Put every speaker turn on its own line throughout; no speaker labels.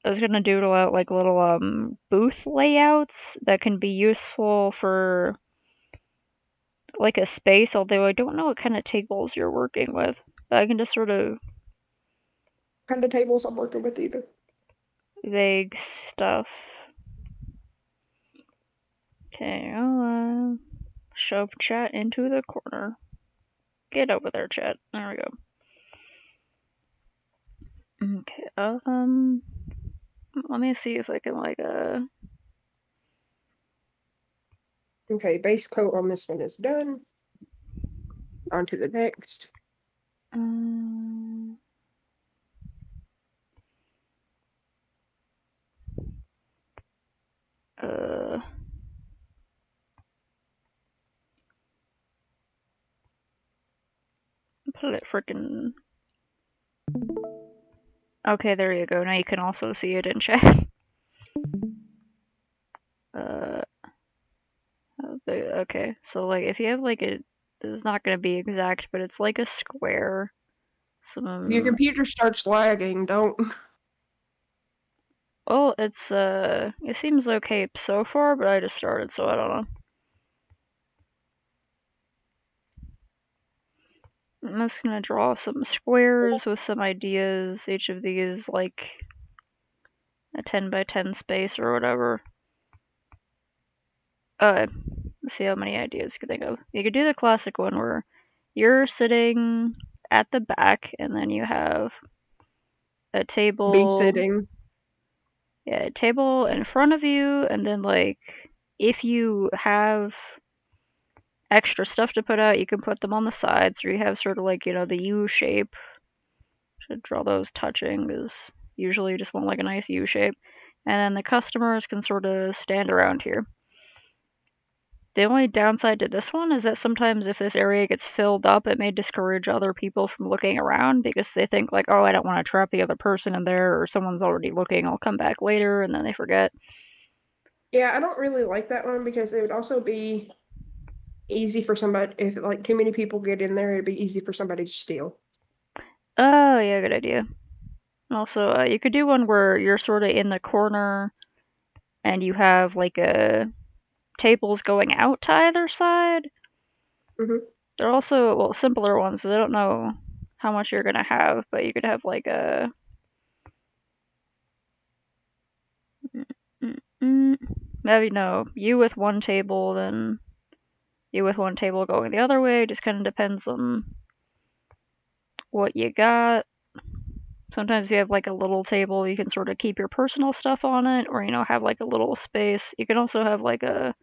I was gonna doodle out like little booth layouts that can be useful for like a space, although I don't know what kind of tables you're working with. But I can just sort of
Kind of tables I'm working with either.
vague stuff. Okay, I'll shove chat into the corner. Get over there, chat. There we go. Okay, let me see if I can like
Okay, base coat on this one is done. On to the next.
um uh put it freaking. Okay, there you go. Now you can also see it in chat. uh okay, so like if you have like a, this is not gonna be exact, but it's like a square.
If your
Some
computer starts lagging, don't.
Oh, it seems okay so far, but I just started, so I don't know. I'm just gonna draw some squares with some ideas. Each of these like a 10 by 10 space or whatever. Let's see how many ideas you can think of. You could do the classic one where you're sitting at the back and then you have a
Be
table,
sitting.
yeah, a table in front of you, and then like if you have extra stuff to put out, you can put them on the sides, or you have sort of like, the U shape. Should draw those touching, because usually you just want like a nice U shape. And then the customers can sort of stand around here. The only downside to this one is that sometimes if this area gets filled up, it may discourage other people from looking around because they think like, oh, I don't want to trap the other person in there, or someone's already looking, I'll come back later, and then they forget.
Yeah, I don't really like that one because it would also be easy for somebody if like too many people get in there. It'd be easy for somebody to steal.
Oh, yeah, good idea. Also, you could do one where you're sort of in the corner and you have like a tables going out to either side.
Hmm.
They're also, well, simpler ones, so I don't know how much you're gonna have, but you could have like a maybe no, you with one table, then you with one table going the other way. Just kind of depends on what you got. Sometimes if you have like a little table, you can sort of keep your personal stuff on it, or have like a little space. You can also have like a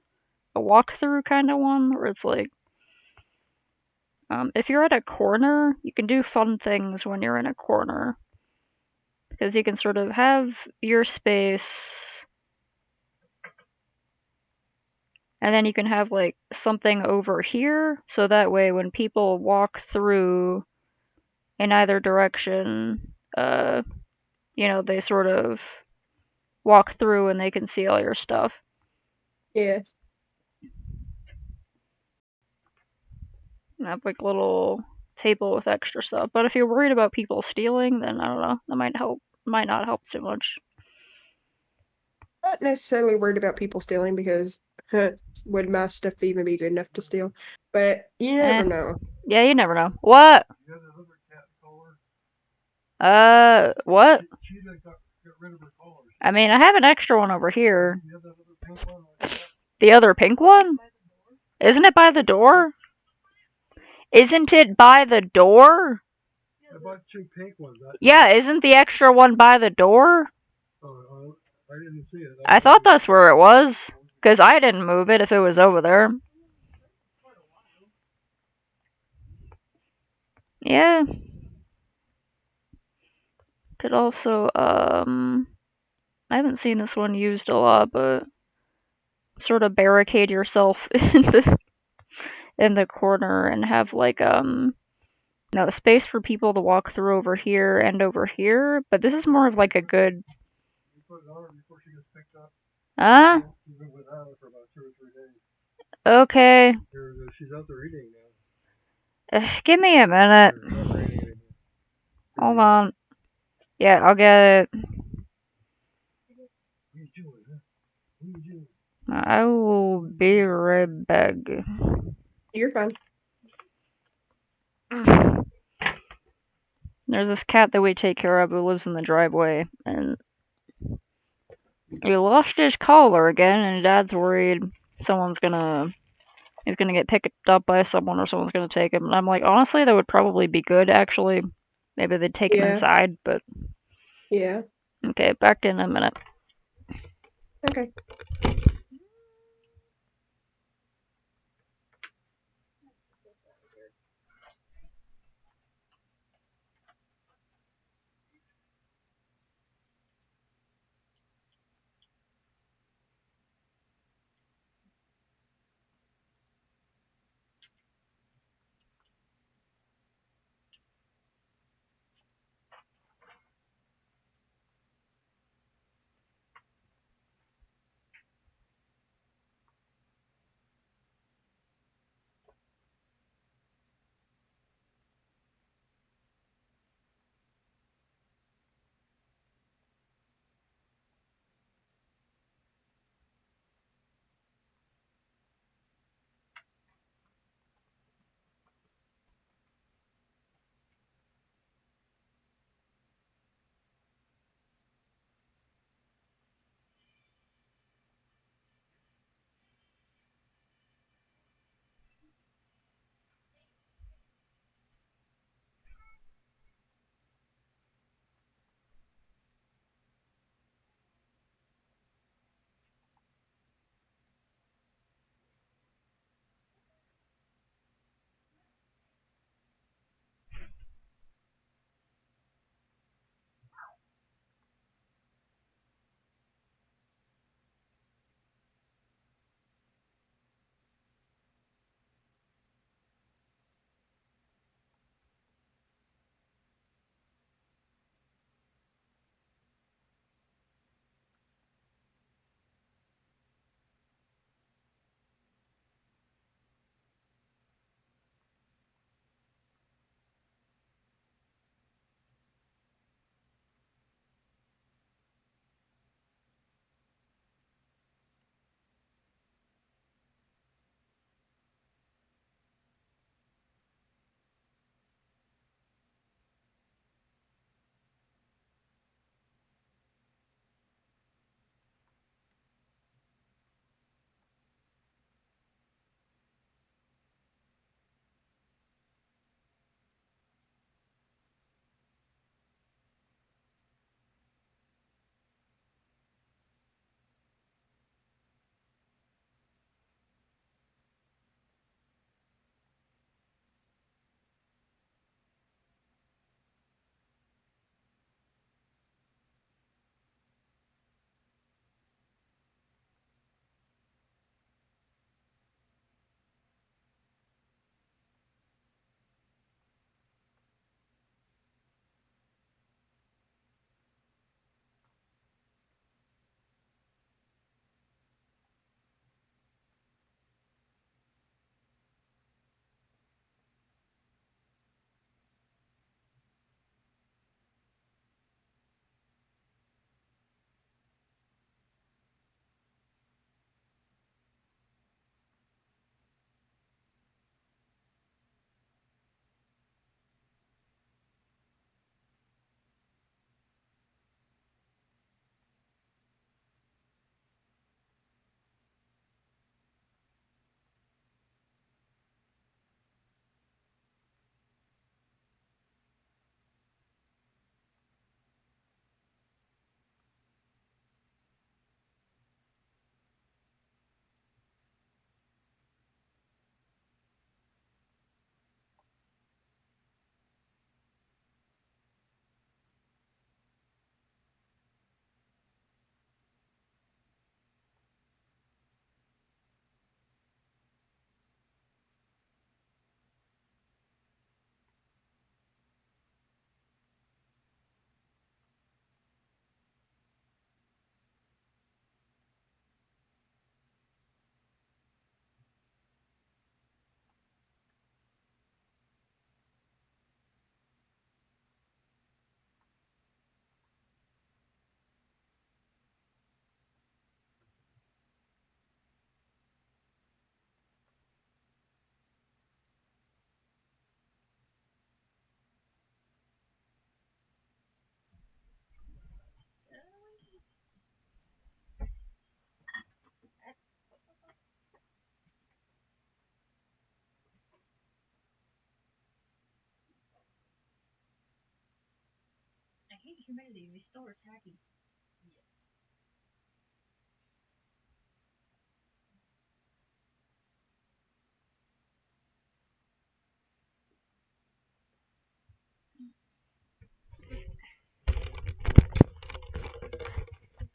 walkthrough kind of one where it's like, if you're at a corner, you can do fun things when you're in a corner because you can sort of have your space, and then you can have like something over here, so that way when people walk through in either direction, they sort of walk through and they can see all your stuff.
Yeah.
And have like little table with extra stuff. But if you're worried about people stealing, then I don't know. That might help. Might not help too much.
Not necessarily worried about people stealing because would my stuff even be good enough to steal? But you
Eh.
never know.
Yeah, you never know. What? What? I mean, I have an extra one over here. The other pink one? Isn't it by the door? Isn't it by the door?
I bought two pink ones.
Yeah, isn't the extra one by the door?
I didn't see it.
I thought that's where it was. Because I didn't move it if it was over there. Yeah. Could also, I haven't seen this one used a lot, but sort of barricade yourself in the corner and have like, no space for people to walk through over here and over here. But this is more of like a good,
You put it on her before she gets picked up.
huh?
She's been without it for about 2 or 3 days.
Okay.
She's out there eating now.
Give me a minute.
It's not raining anymore.
Hold on. Yeah, I'll get it.
Eugene.
I will be right back.
You're fine.
There's this cat that we take care of who lives in the driveway, and he lost his collar again, and Dad's worried he's gonna get picked up by someone or someone's gonna take him. And I'm like, honestly, that would probably be good, actually. Maybe they'd take him
Yeah.
inside, but
Yeah.
okay, back in a minute.
Okay.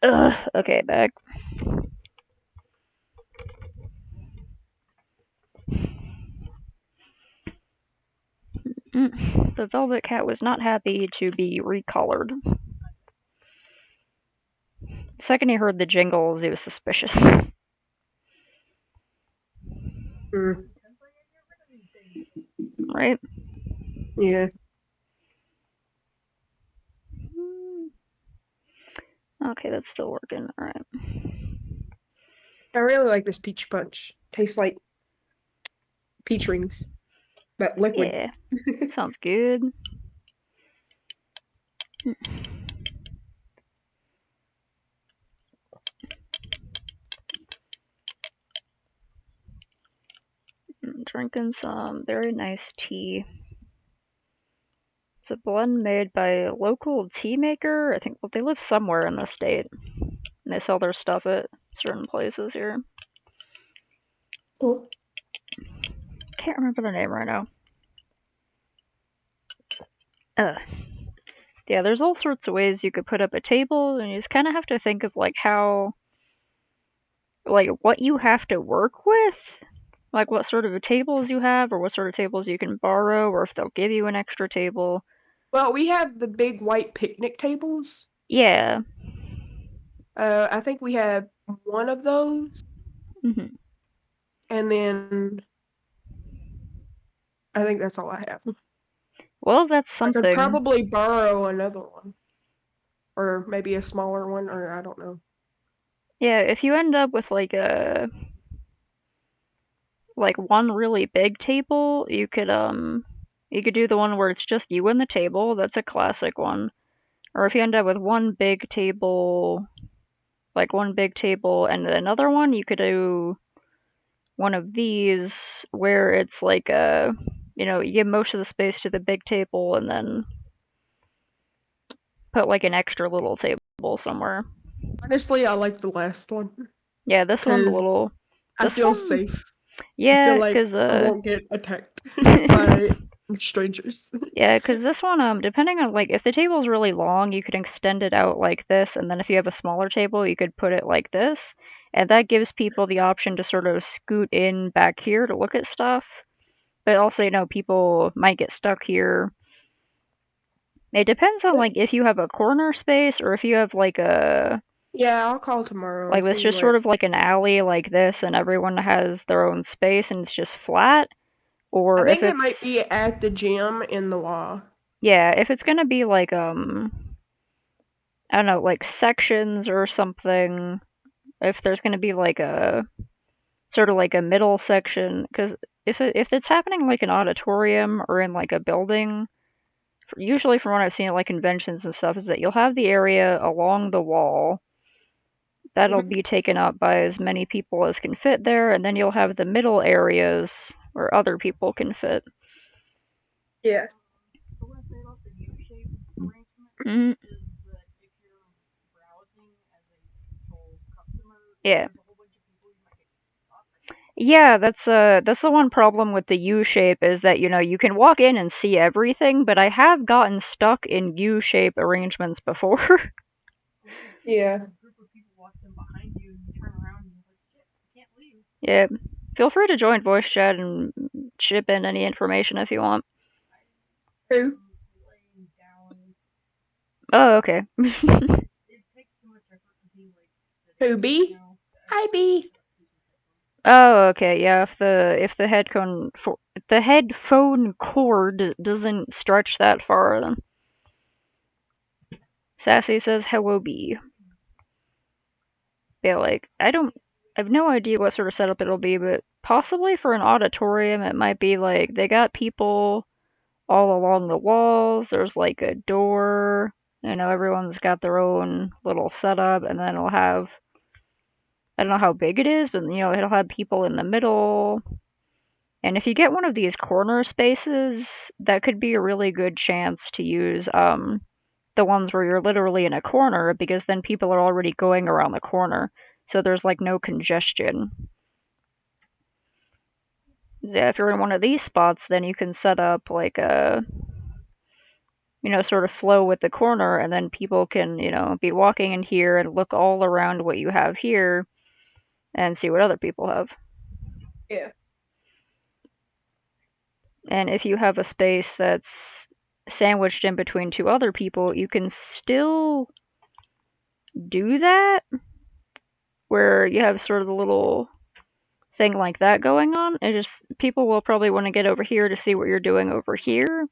Ugh. Okay, back. The Velvet Cat was not happy to be recolored. The second he heard the jingles, he was suspicious.
Mm,
Right?
yeah.
Okay, that's still working. Alright.
I really like this peach punch. Tastes like peach rings, but liquid.
Yeah. Sounds good. Drinking some very nice tea. It's a blend made by a local tea maker. I think they live somewhere in the state. And they sell their stuff at certain places here.
Cool.
Can't remember the name right now. Yeah, there's all sorts of ways you could put up a table, and you just kind of have to think of like how, like what you have to work with, like what sort of tables you have, or what sort of tables you can borrow, or if they'll give you an extra table.
Well, we have the big white picnic tables.
Yeah.
I think we have one of those,
Hmm.
and then I think that's all I have.
Well, that's
I could
something.
probably borrow another one, or maybe a smaller one, or I don't know.
Yeah, if you end up with like one really big table, you could do the one where it's just you and the table. That's a classic one. Or if you end up with one big table, like one big table and another one, you could do one of these where it's like you give most of the space to the big table and then put like an extra little table somewhere.
Honestly, I like the last one
Yeah, this one's a
because
little.
I
This
feel
one,
safe. I
yeah,
feel like
because
I won't get attacked by strangers.
yeah, because this one, depending on like if the table's really long, you could extend it out like this, and then if you have a smaller table, you could put it like this, and that gives people the option to sort of scoot in back here to look at stuff. But also, people might get stuck here. It depends on like if you have a corner space or if you have
Yeah, I'll call tomorrow and
like this
see
just
what.
sort of like an alley like this, and everyone has their own space and it's just flat.
I
Or if
think it might
it's
be at the gym in the law.
yeah, if it's gonna be like I don't know, like sections or something. If there's going to be like a sort of like a middle section, because if it's happening like an auditorium or in like a building, usually from what I've seen at like conventions and stuff, is that you'll have the area along the wall that'll
Mhm.
be taken up by as many people as can fit there, and then you'll have the middle areas where other people can fit.
Yeah.
Mm, yeah. Yeah, that's the one problem with the U shape is that you can walk in and see everything, but I have gotten stuck in U shape arrangements before.
Yeah.
Yeah, feel free to join voice chat and chip in any information if you want.
Who?
Oh, okay.
Who? B? Hi, B.
Oh, okay. Yeah, if the headphone cord doesn't stretch that far, then Sassy says hello, B. Yeah, like I have no idea what sort of setup it'll be, but possibly for an auditorium, it might be like they got people all along the walls. There's like a door. Everyone's got their own little setup, and then it'll have I don't know how big it is, but it'll have people in the middle. And if you get one of these corner spaces, that could be a really good chance to use the ones where you're literally in a corner because then people are already going around the corner. So there's like no congestion. Yeah, if you're in one of these spots, then you can set up like a, sort of flow with the corner, and then people can, be walking in here and look all around what you have here and see what other people have.
Yeah.
And if you have a space that's sandwiched in between two other people, you can still do that where you have sort of a little thing like that going on. It just people will probably want to get over here to see what you're doing over here.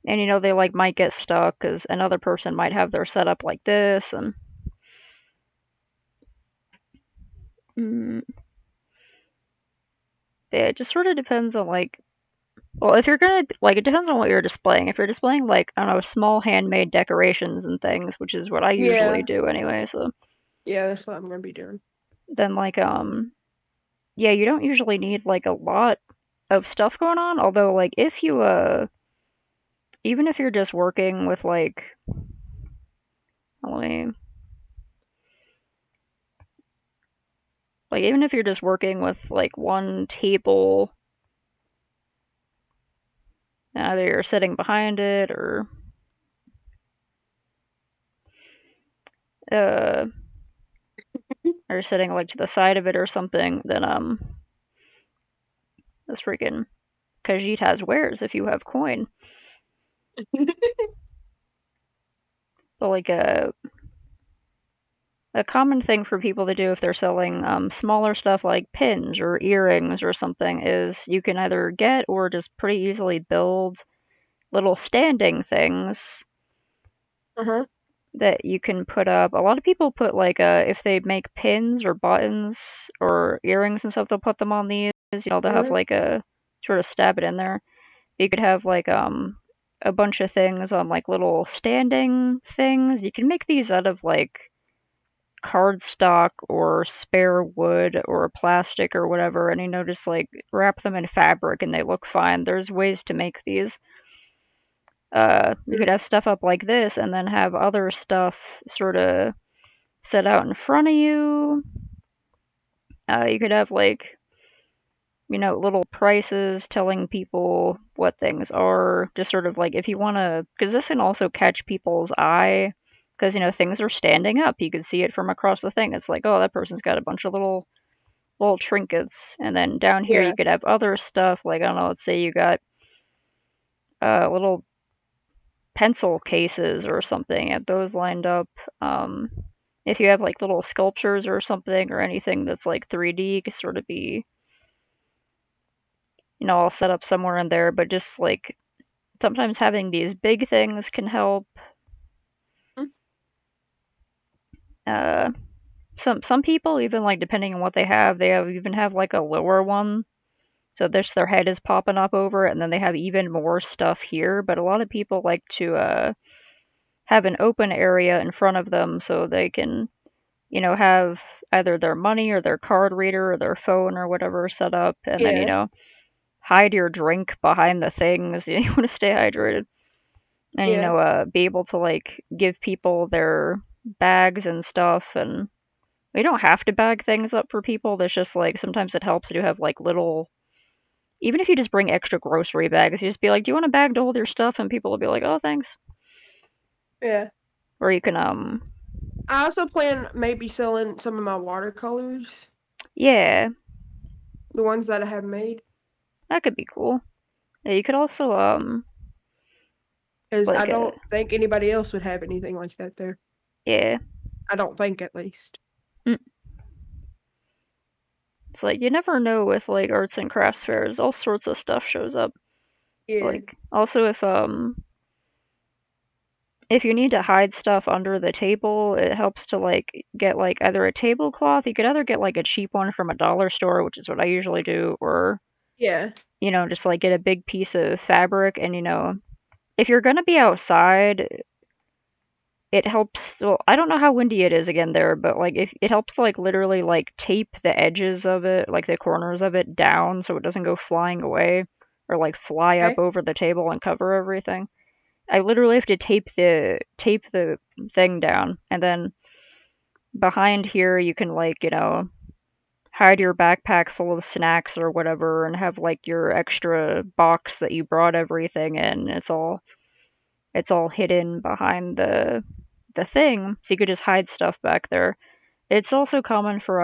And they like might get stuck because another person might have their setup like this, and mm, yeah, it just sort of depends on like, well, if you're gonna like, it depends on what you're displaying. If you're displaying like, I don't know, small handmade decorations and things, which is what I usually
Yeah.
do anyway, so
Yeah, that's what I'm gonna be doing.
then like yeah, you don't usually need like a lot of stuff going on. Although like if you even if you're just working with like, let me like even if you're just working with like one table, either you're sitting behind it uh or sitting like to the side of it or something, then this freaking Khajiit has wares if you have coin. But like a common thing for people to do if they're selling smaller stuff like pins or earrings or something is you can either get or just pretty easily build little standing things
Uh-huh.
that you can put up. A lot of people put like if they make pins or buttons or earrings and stuff, they'll put them on these. They'll have
Uh-huh.
like a sort of stab it in there. You could have like a bunch of things on like little standing things. You can make these out of like cardstock or spare wood or plastic or whatever, and just like wrap them in fabric and they look fine. There's ways to make these. You could have stuff up like this and then have other stuff sort of set out in front of you. You could have like, little prices telling people what things are. Just sort of like if you want to, because this can also catch people's eye. Because, things are standing up. You can see it from across the thing. It's like, oh, that person's got a bunch of little trinkets. And then down here, you
Yeah.
could have other stuff. Like, I don't know, let's say you got little pencil cases or something, and those lined up. If you have like little sculptures or something or anything that's like 3D, you could sort of be, all set up somewhere in there. But just like sometimes having these big things can help.
Mm.
Uh, some people even like depending on what they have, even have like a lower one. So their head is popping up over it, and then they have even more stuff here. But a lot of people like to have an open area in front of them so they can, have either their money or their card reader or their phone or whatever set up, and then,
Yeah.
hide your drink behind the things. You want to stay hydrated. And,
Yeah.
be able to, like, give people their bags and stuff. And you don't have to bag things up for people. There's just, like, sometimes it helps to have, like, little. Even if you just bring extra grocery bags, you just be like, "Do you want a bag to hold your stuff?" And people will be like, "Oh, thanks."
Yeah.
Or you can,
I also plan maybe selling some of my watercolors,
yeah,
the ones that I have made,
that could be cool. Yeah, you could also,
because I
like,
don't think anybody else would have anything like that there.
yeah.
I don't think, at least.
Mm. It's like you never know with like arts and crafts fairs, all sorts of stuff shows up.
Yeah.
Like also if you need to hide stuff under the table, it helps to like get like either a tablecloth. You could either get like a cheap one from a dollar store, which is what I usually do, or
Yeah.
just like get a big piece of fabric. And if you're gonna be outside, it helps. Well, I don't know how windy it is again there, but like if it helps to like literally like tape the edges of it, like the corners of it down so it doesn't go flying away or like fly up
Okay.
over the table and cover everything. I literally have to tape the thing down, and then behind here you can like, hide your backpack full of snacks or whatever and have like your extra box that you brought everything in. It's all hidden behind the thing, so you could just hide stuff back there. It's also common for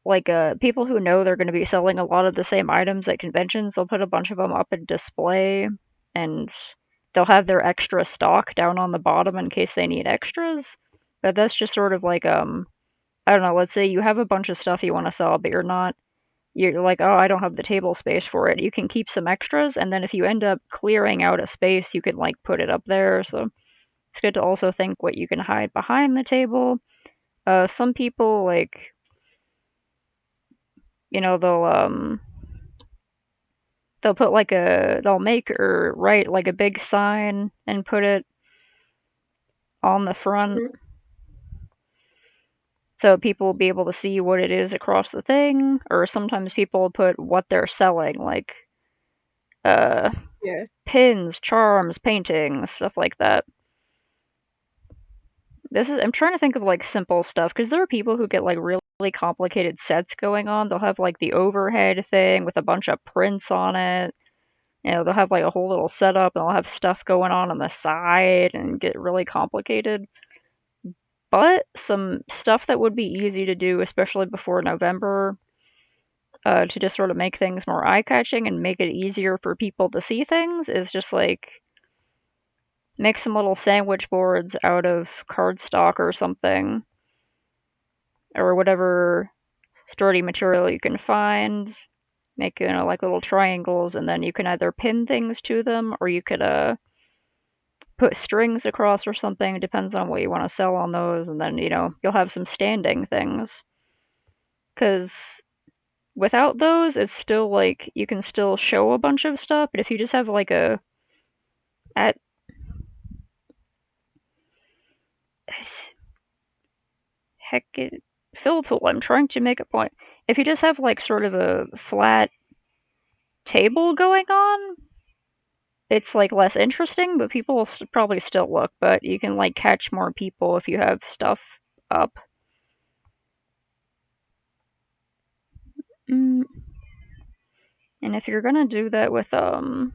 like people who know they're going to be selling a lot of the same items at conventions. They'll put a bunch of them up in display, and they'll have their extra stock down on the bottom in case they need extras. But that's just sort of like I don't know. Let's say you have a bunch of stuff you want to sell, but you're like, oh, I don't have the table space for it. You can keep some extras, and then if you end up clearing out a space, you can like put it up there. So it's good to also think what you can hide behind the table. Some people like, they'll put like they'll make or write like a big sign and put it on the front,
Mhm.
so people will be able to see what it is across the thing. Or sometimes people put what they're selling, like uh
Yeah.
pins, charms, paintings, stuff like that. I'm trying to think of like simple stuff, because there are people who get like really complicated sets going on. They'll have like the overhead thing with a bunch of prints on it. They'll have like a whole little setup, and they'll have stuff going on the side and get really complicated. But some stuff that would be easy to do, especially before November, to just sort of make things more eye-catching and make it easier for people to see things, is just like make some little sandwich boards out of cardstock or something, or whatever sturdy material you can find. Make, like little triangles, and then you can either pin things to them, or you could put strings across or something. It depends on what you want to sell on those, and then you'll have some standing things. Because without those, it's still like you can still show a bunch of stuff, but if you just have like at heck it, fill tool, I'm trying to make a point. If you just have like sort of a flat table going on, it's like less interesting, but people will probably still look. But you can like catch more people if you have stuff up. Mm. And if you're gonna do that with like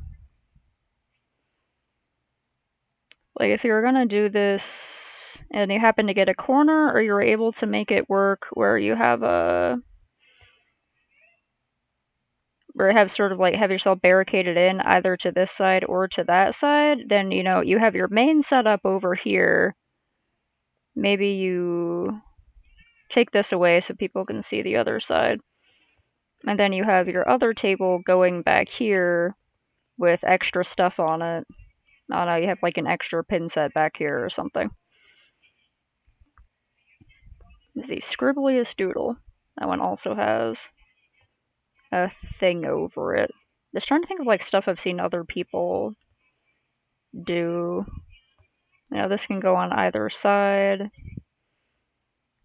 if you're gonna do this and you happen to get a corner, or you're able to make it work where you have sort of like have yourself barricaded in either to this side or to that side, then you have your main setup over here. Maybe you take this away so people can see the other side. And then you have your other table going back here with extra stuff on it. I don't know, you have like an extra pin set back here or something. The scribbliest doodle. That one also has a thing over it. Just trying to think of like stuff I've seen other people do. This can go on either side,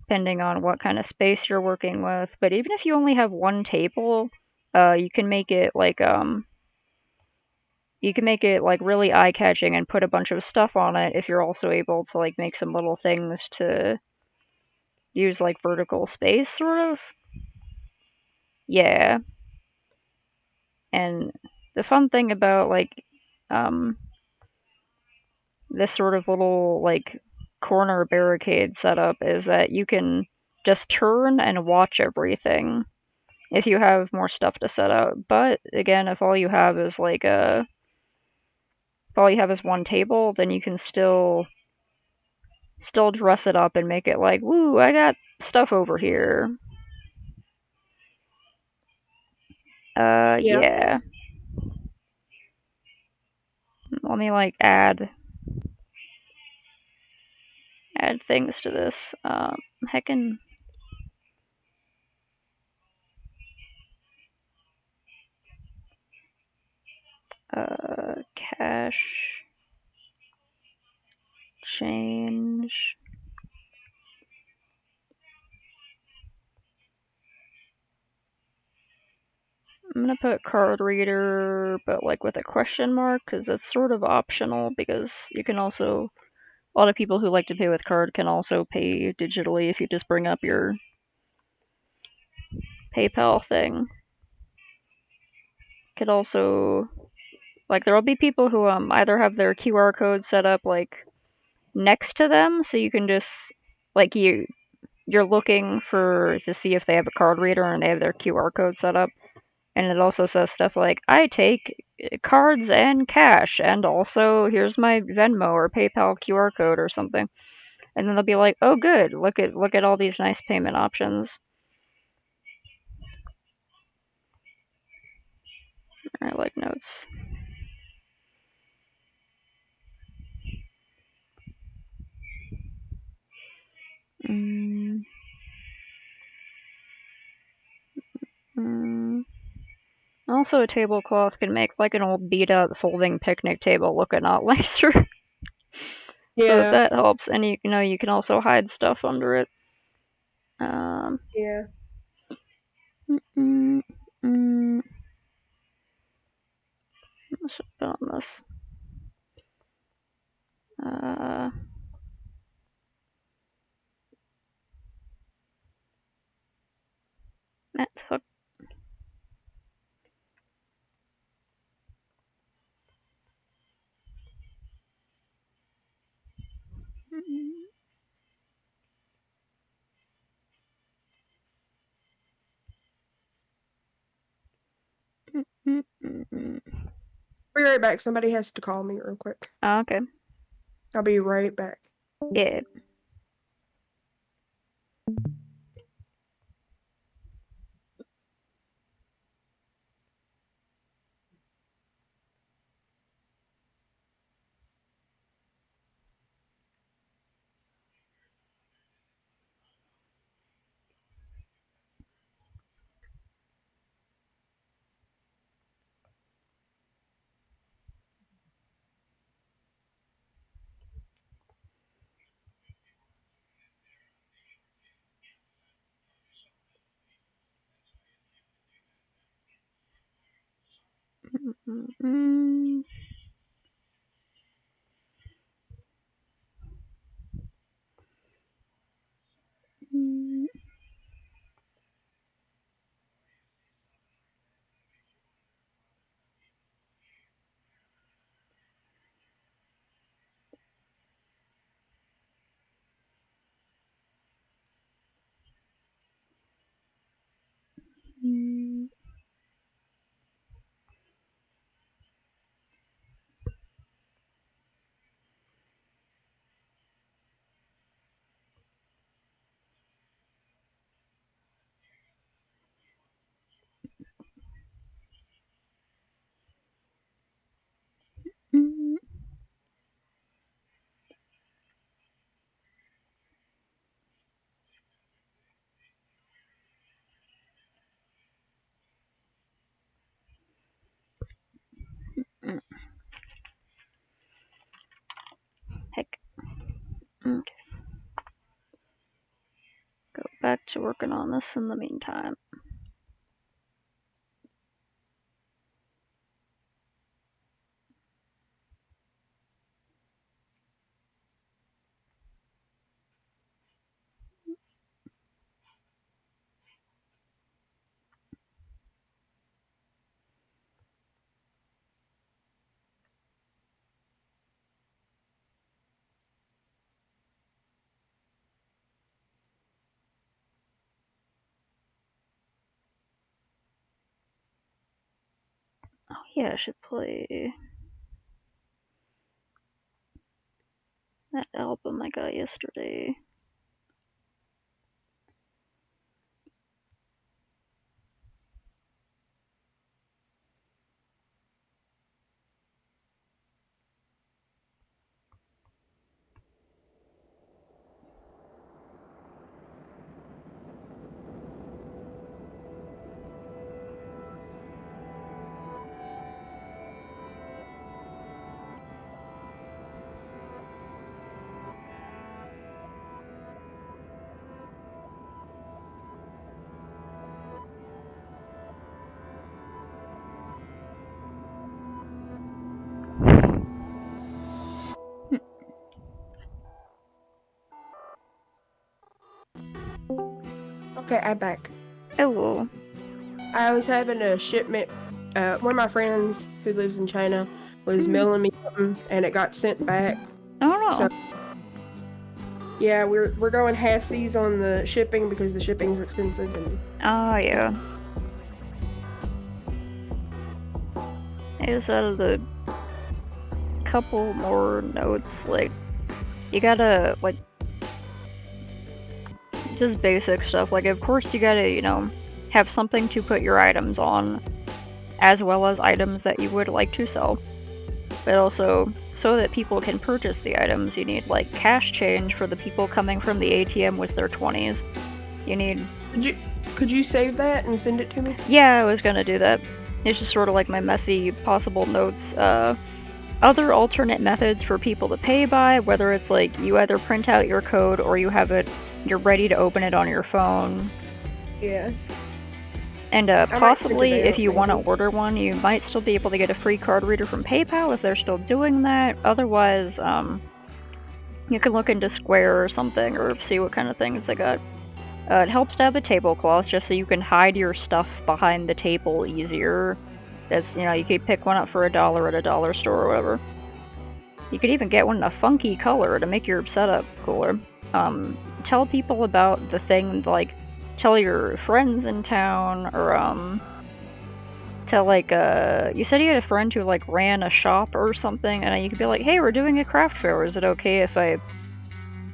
depending on what kind of space you're working with. But even if you only have one table, you can make it like really eye catching and put a bunch of stuff on it if you're also able to like make some little things to use like vertical space, sort of. Yeah. And the fun thing about like um this sort of little like corner barricade setup is that you can just turn and watch everything if you have more stuff to set out. But again, if all you have is one table, then you can still dress it up and make it like, woo, I got stuff over here.
Yeah.
Yeah. Let me like add things to this. Heckin' cache change. I'm gonna put card reader, but like with a question mark, because it's sort of optional. Because you can also, a lot of people who like to pay with card can also pay digitally if you just bring up your PayPal thing. Could also, like, there will be people who either have their QR code set up like next to them, so you can just like you're looking for to see if they have a card reader and they have their QR code set up. And it also says stuff like, I take cards and cash, and also here's my Venmo or PayPal QR code or something. And then they'll be like, oh good, look at all these nice payment options. I like notes. Mm, mm. Also, a tablecloth can make like an old beat up folding picnic table look a lot nicer. So
Yeah,
that helps. And you know, you can also hide stuff under it.
yeah.
Mm, mm, let's put on this. That's hook.
Be right back. Somebody has to call me real quick.
Okay.
I'll be right back.
Yeah. Mm, mm, mm, mm, mm. Heck. Okay. Go back to working on this in the meantime. Oh yeah, I should play that album I got yesterday.
Okay, I'm back.
Oh,
I was having a shipment. One of my friends who lives in China was mailing me something, and it got sent back.
I don't know.
So yeah, we're going halfsies on the shipping because the shipping's expensive. And
Oh, yeah. I just added a couple more notes, like, you gotta, like, just basic stuff, like, of course you gotta, you know, have something to put your items on, as well as items that you would like to sell. But also, so that people can purchase the items, you need, like, cash change for the people coming from the ATM with their 20s. You need...
could you save that and send it to me?
Yeah, I was gonna do that. It's just sort of like my messy possible notes. Other alternate methods for people to pay by, whether it's like you either print out your code or you have it, you're ready to open it on your phone.
Yeah.
And
might print
possibly,
it
if
out,
you want to
maybe.
order one, you might still be able to get a free card reader from PayPal if they're still doing that. Otherwise, you can look into Square or something or see what kind of things they got. It helps to have a tablecloth just so you can hide your stuff behind the table easier. That's, you know, you could pick one up for $1 at a dollar store or whatever. You could even get one in a funky color to make your setup cooler. Tell people about the thing, like, tell your friends in town, or, tell, like, you said you had a friend who, like, ran a shop or something, and you could be like, hey, we're doing a craft fair, is it okay if I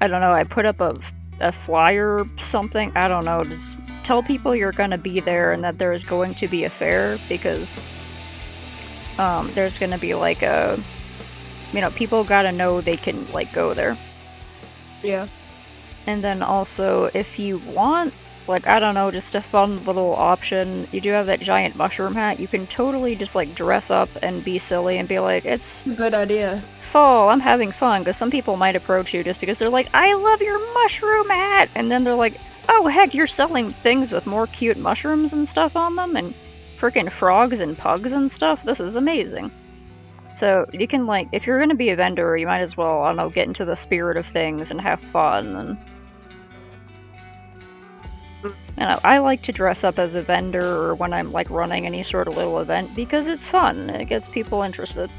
don't know, I put up a flyer or something? I don't know, just tell people you're gonna be there and that there is going to be a fair, because, there's gonna be, like, a... You know, people gotta know they can, like, go there.
Yeah.
And then also, if you want, like, I don't know, just a fun little option, you do have that giant mushroom hat, you can totally just, like, dress up and be silly and be like, it's
Good idea.
fall, I'm having fun, because some people might approach you just because they're like, I love your mushroom hat! And then they're like, oh heck, you're selling things with more cute mushrooms and stuff on them, and freaking frogs and pugs and stuff? This is amazing. So you can, like, if you're gonna be a vendor, you might as well, I don't know, get into the spirit of things and have fun. And you know, I like to dress up as a vendor or when I'm, like, running any sort of little event because it's fun. It gets people interested.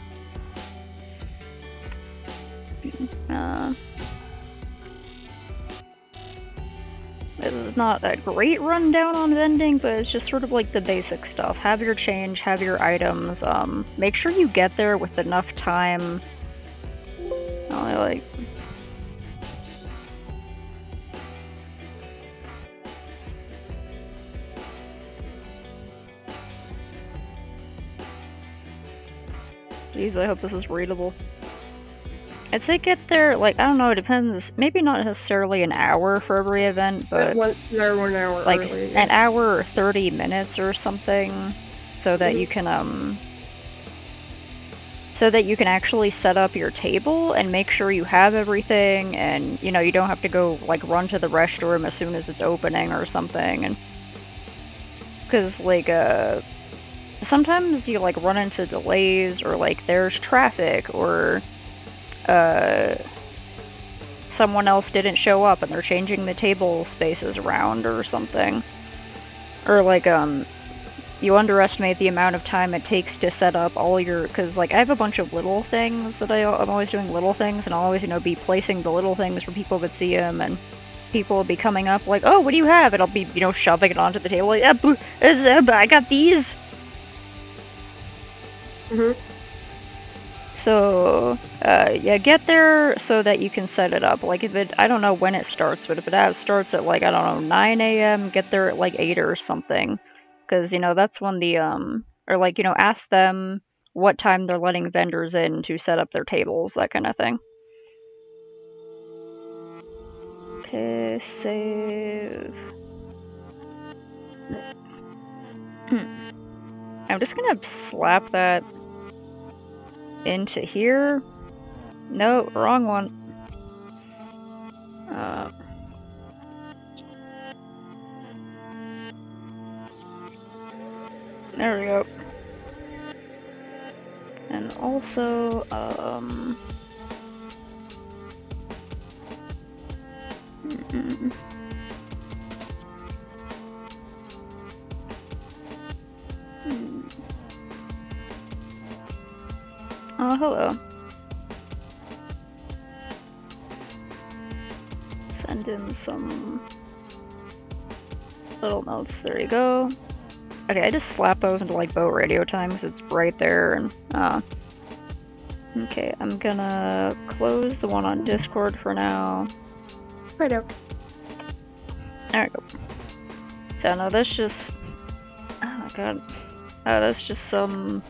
This is not a great rundown on vending, but it's just sort of like the basic stuff. Have your change, have your items, make sure you get there with enough time. Only, like... Jeez, I hope this is readable. I'd say get there, like, I don't know, it depends. Maybe not necessarily an hour for every event, but
1 hour
like
early.
an hour or 30 minutes or something, so that you can actually set up your table and make sure you have everything, and you know, you don't have to go, like, run to the restroom as soon as it's opening or something. And because, like, sometimes you, like, run into delays, or like there's traffic, or someone else didn't show up and they're changing the table spaces around or something. Or, like, you underestimate the amount of time it takes to set up all your... Because, like, I have a bunch of little things that I'm always doing little things, and I'll always, you know, be placing the little things where people could see them, and people will be coming up like, oh, what do you have? And I'll be, you know, shoving it onto the table like, I got these! So, yeah, get there so that you can set it up. Like, if it, I don't know when it starts, but if it starts at, like, I don't know, 9 a.m., get there at, like, 8 or something. Because, you know, that's when the, or, like, you know, ask them what time they're letting vendors in to set up their tables, that kind of thing. Okay, save. I'm just gonna slap that into here. No, wrong one. There we go. And also, hello. Send in some little notes. There you go. Okay, I just slap those into like boat radio time because it's right there. And okay, I'm gonna close the one on Discord for now.
Right out.
There we go. So no, that's just, oh my god, that's just some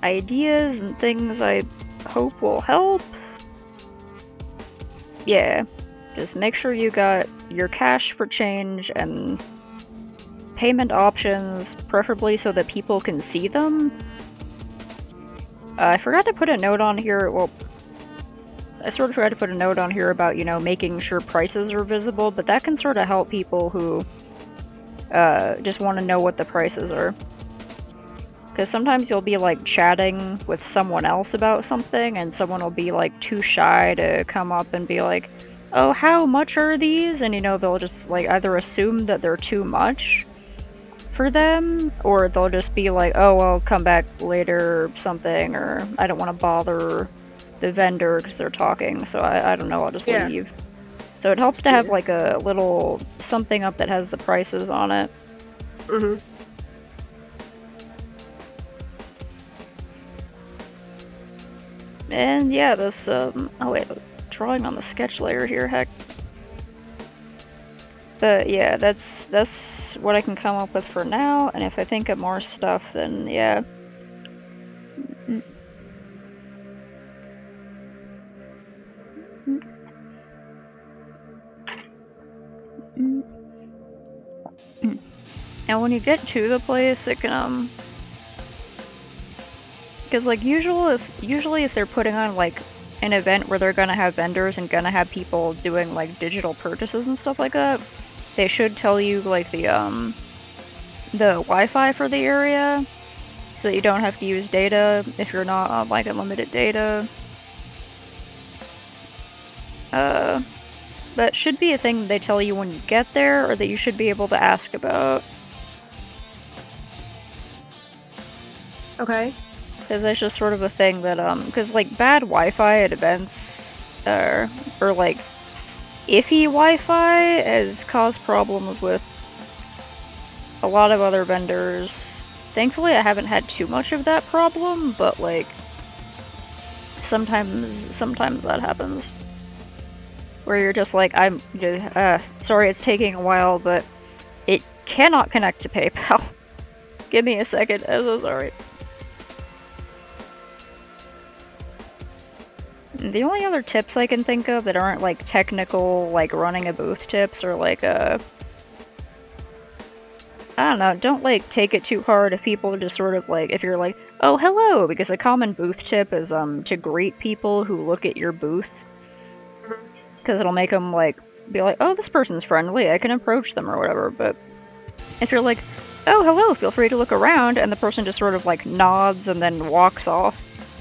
ideas and things I hope will help. Yeah, just make sure you got your cash for change and payment options, preferably so that people can see them. I forgot to put a note on here, well, I sort of forgot to put a note on here about, you know, making sure prices are visible, but that can sort of help people who just want to know what the prices are. Because sometimes you'll be like chatting with someone else about something and someone will be like too shy to come up and be like, oh, how much are these? And you know, they'll just like either assume that they're too much for them, or they'll just be like, oh, I'll come back later or something, or I don't want to bother the vendor because they're talking, so I don't know, I'll just leave. So it helps to have like a little something up that has the prices on it.
Mm-hmm.
And yeah, this, oh wait, drawing on the sketch layer here, heck. But yeah, that's what I can come up with for now, and if I think of more stuff, then yeah. And when you get to the place, it can, because like usually if they're putting on like an event where they're gonna have vendors and gonna have people doing like digital purchases and stuff like that, they should tell you like the Wi-Fi for the area, so that you don't have to use data if you're not on like unlimited data. That should be a thing they tell you when you get there, or that you should be able to ask about.
Okay.
Because that's just sort of a thing that, because like bad Wi-Fi at events, or like iffy Wi-Fi has caused problems with a lot of other vendors. Thankfully, I haven't had too much of that problem, but like sometimes that happens. Where you're just like, sorry it's taking a while, but it cannot connect to PayPal. Give me a second, I'm so sorry. The only other tips I can think of that aren't like technical, like running a booth tips, or like I don't know, don't like take it too hard if people just sort of like, if you're like, oh hello, because a common booth tip is to greet people who look at your booth. Because it'll make them like, be like, oh this person's friendly, I can approach them or whatever. But if you're like, oh hello, feel free to look around, and the person just sort of like nods and then walks off,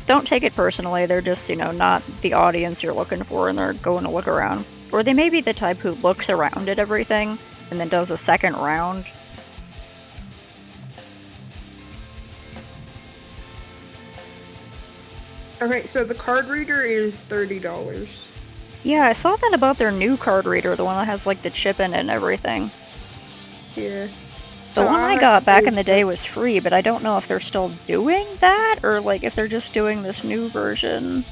don't take it personally. They're just, you know, not the audience you're looking for, and they're going to look around. Or they may be the type who looks around at everything and then does a second round.
Okay, so the card reader is $30.
Yeah, I saw that about their new card reader, the one that has like the chip in it and everything.
Yeah.
The one I got back in the day was free, but I don't know if they're still doing that, or like if they're just doing this new version.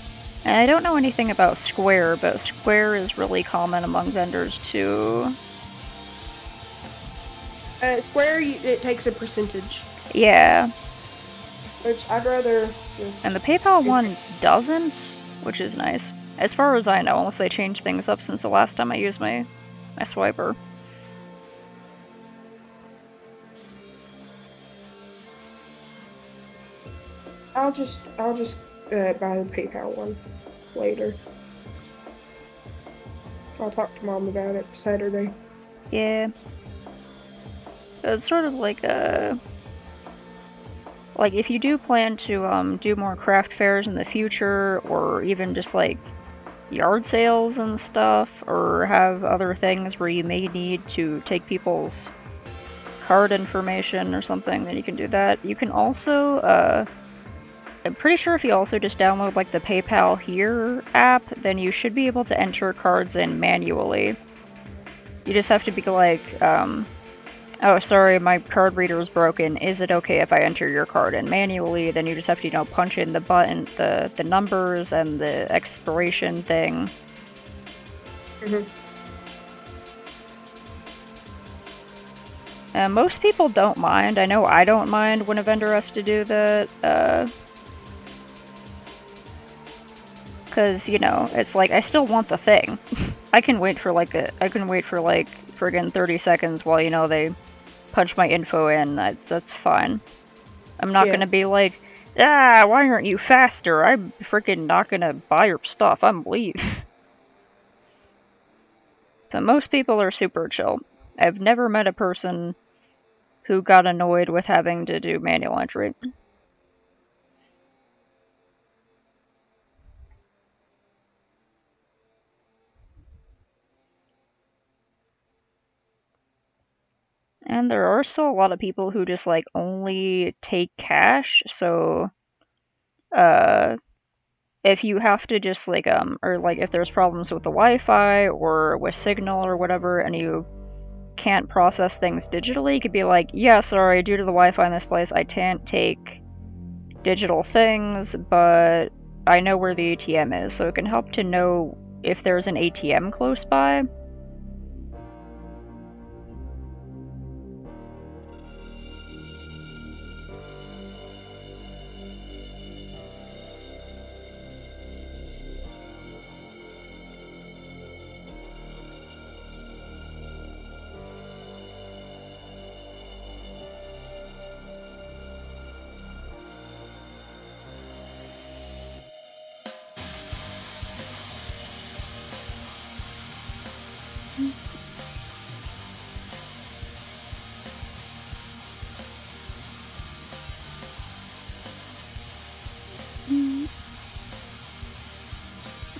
And I don't know anything about Square, but Square is really common among vendors too.
Square, it takes a percentage.
Yeah.
Which I'd rather just...
And the PayPal one doesn't, which is nice. As far as I know, unless they changed things up since the last time I used my swiper.
I'll just buy the PayPal one later. I'll talk to Mom about it Saturday.
Yeah. It's sort of like a... Like, if you do plan to do more craft fairs in the future, or even just like yard sales and stuff, or have other things where you may need to take people's card information or something, then you can do that. You can also I'm pretty sure if you also just download like the PayPal Here app, then you should be able to enter cards in manually. You just have to be like, oh, sorry, my card reader is broken. Is it okay if I enter your card in manually? Then you just have to, punch in the button, the numbers and the expiration thing. Most people don't mind. I know I don't mind when a vendor has to do that. Because, it's like, I still want the thing. I can wait for friggin' 30 seconds while, they punch my info in. That's fine. I'm not gonna be like, why aren't you faster? I'm freaking not gonna buy your stuff. I'm leave. So most people are super chill. I've never met a person who got annoyed with having to do manual entry. And there are still a lot of people who just like only take cash, so if you have to just like or like if there's problems with the Wi-Fi or with signal or whatever and you can't process things digitally, you could be like, yeah, sorry, due to the Wi-Fi in this place I can't take digital things, but I know where the ATM is, so it can help to know if there's an ATM close by.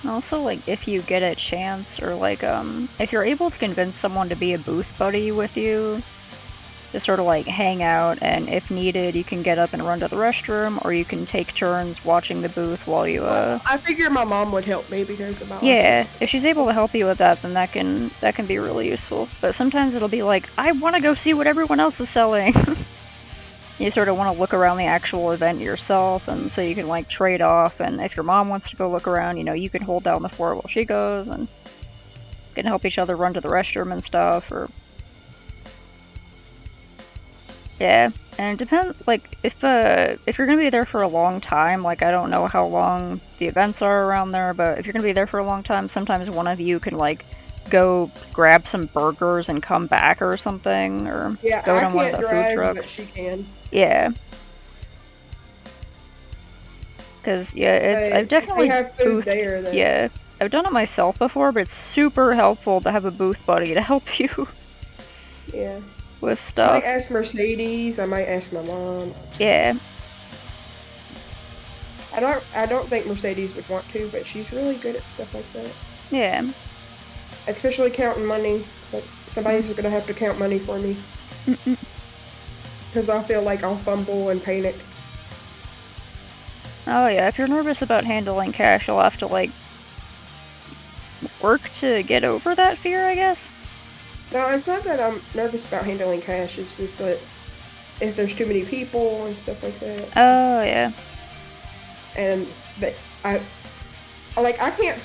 Also, like, if you get a chance, or like, if you're able to convince someone to be a booth buddy with you, just sort of like hang out, and if needed, you can get up and run to the restroom, or you can take turns watching the booth while you,
I figure my mom would help me because of my
Yeah, if she's able to help you with that, then that can be really useful. But sometimes it'll be like, I want to go see what everyone else is selling. You sort of want to look around the actual event yourself, and so you can like trade off, and if your mom wants to go look around, you can hold down the fort while she goes, and can help each other run to the restroom and stuff, or... Yeah, and it depends, like, if you're gonna be there for a long time, like, I don't know how long the events are around there, but if you're gonna be there for a long time, sometimes one of you can, like, go grab some burgers and come back or something, or go to one of the food trucks.
But she can.
Yeah. Because, yeah, I've definitely...
have food there, then.
Yeah. I've done it myself before, but it's super helpful to have a booth buddy to help you.
Yeah.
With stuff.
I might ask Mercedes, I might ask my mom.
Yeah.
I don't think Mercedes would want to, but she's really good at stuff like that.
Yeah.
Especially counting money. But somebody's gonna have to count money for me. Because I feel like I'll fumble and panic.
Oh yeah, if you're nervous about handling cash, you'll have to, like, work to get over that fear, I guess?
No, it's not that I'm nervous about handling cash, it's just that if there's too many people and stuff like that.
Oh, yeah.
And that I can't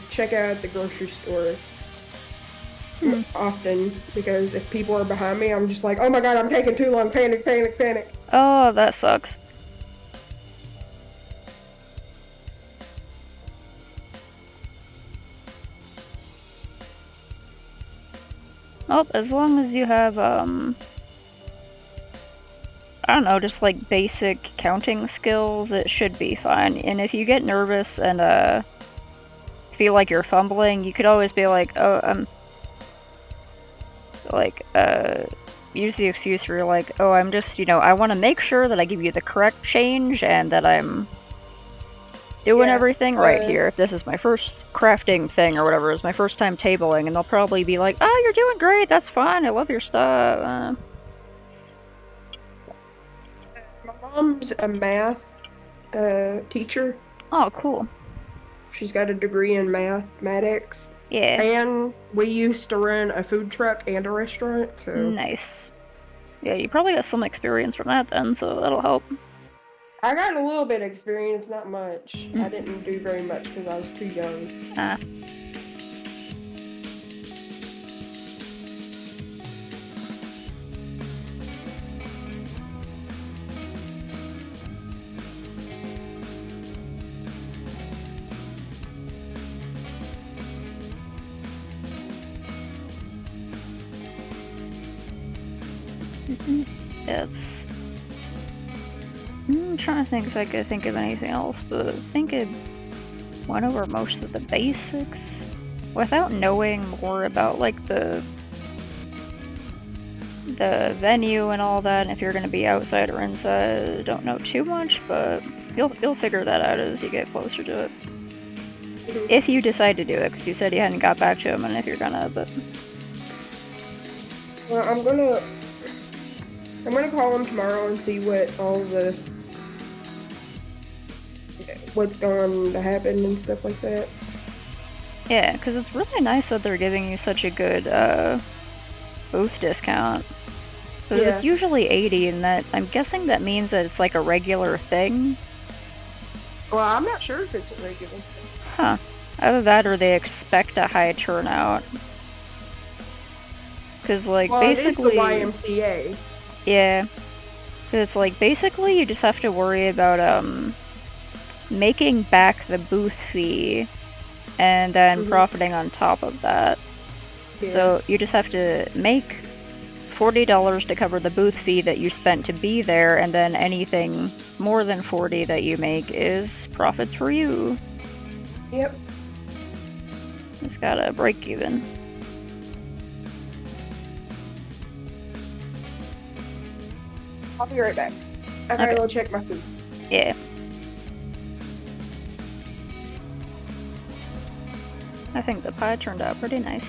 check out at the grocery store often, because if people are behind me, I'm just like, oh my god, I'm taking too long, panic, panic, panic.
Oh, that sucks. Well, as long as you have, I don't know, just like basic counting skills, it should be fine. And if you get nervous and, feel like you're fumbling, you could always be like, oh, use the excuse where you're like, oh, I'm just, I want to make sure that I give you the correct change and that I'm doing everything right here. If this is my first crafting thing or whatever, it's my first time tabling, and they'll probably be like, oh, you're doing great, that's fine, I love your stuff.
My mom's a math teacher.
Oh, cool.
She's got a degree in mathematics.
Yeah,
And we used to run a food truck and a restaurant, so
nice. Yeah, you probably got some experience from that then, so that'll help.
I got a little bit of experience, not much.
Mm.
I didn't do very much because I was too young.
Ah. It's. I'm trying to think if I could think of anything else, but I think it went over most of the basics without knowing more about like the venue and all that, and if you're going to be outside or inside. I don't know too much, but you'll figure that out as you get closer to it. If you decide to do it, because you said you hadn't got back to him, and if you're gonna, but
Well, I'm gonna call him tomorrow and see what's going to happen and stuff like that.
yeah, because it's really nice that they're giving you such a good booth discount. Because
Yeah.
it's usually 80, and that I'm guessing that means that it's like a regular thing.
Well, I'm not sure if it's a regular.
Huh. Either that or they expect a high turnout. Because, like,
Well, it is the
basically.
YMCA.
Yeah. Because it's like, basically, you just have to worry about, making back the booth fee and then profiting on top of that.
Yeah.
So you just have to make $40 to cover the booth fee that you spent to be there, and then anything more than 40 that you make is profits for you.
Yep.
It's gotta break even.
I'll be right back. I gotta
Okay.
go check my food.
Yeah. I think the pie turned out pretty nice.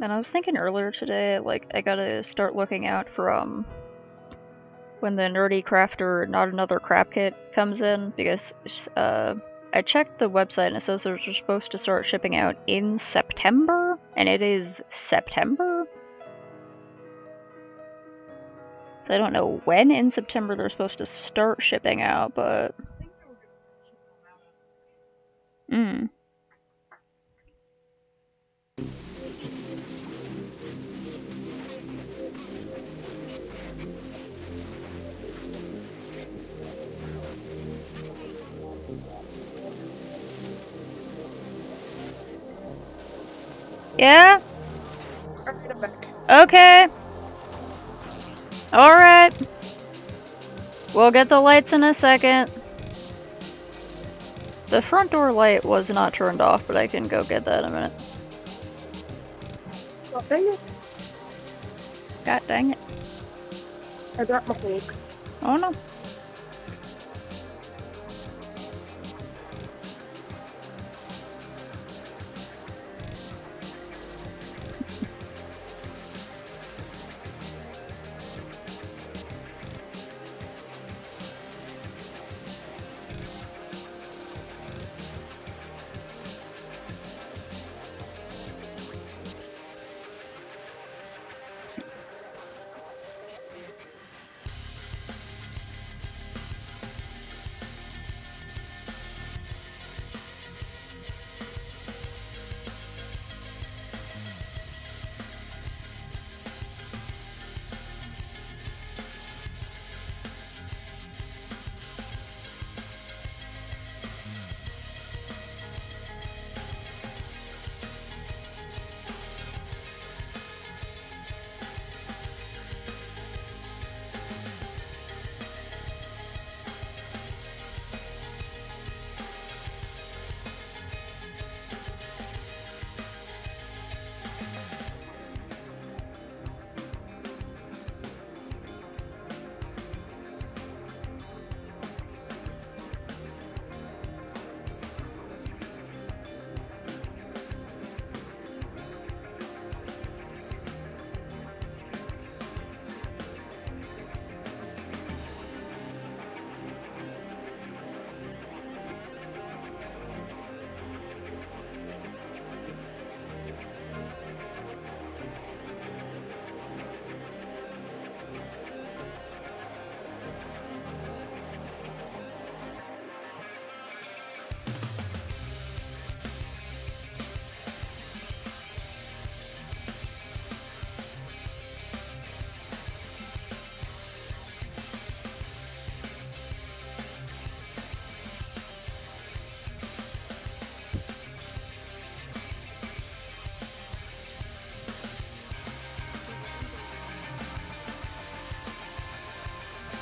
And I was thinking earlier today, like, I gotta start looking out for, when the Nerdy Crafter Not Another Crap Kit comes in, because, I checked the website and it says they're supposed to start shipping out in September, and it is September? So I don't know when in September they're supposed to start shipping out, but... Yeah?
Alright, I'm back.
Okay. Alright. We'll get the lights in a second. The front door light was not turned off, but I can go get that in a minute.
Oh, dang it.
God dang it.
I dropped my fork.
Oh no.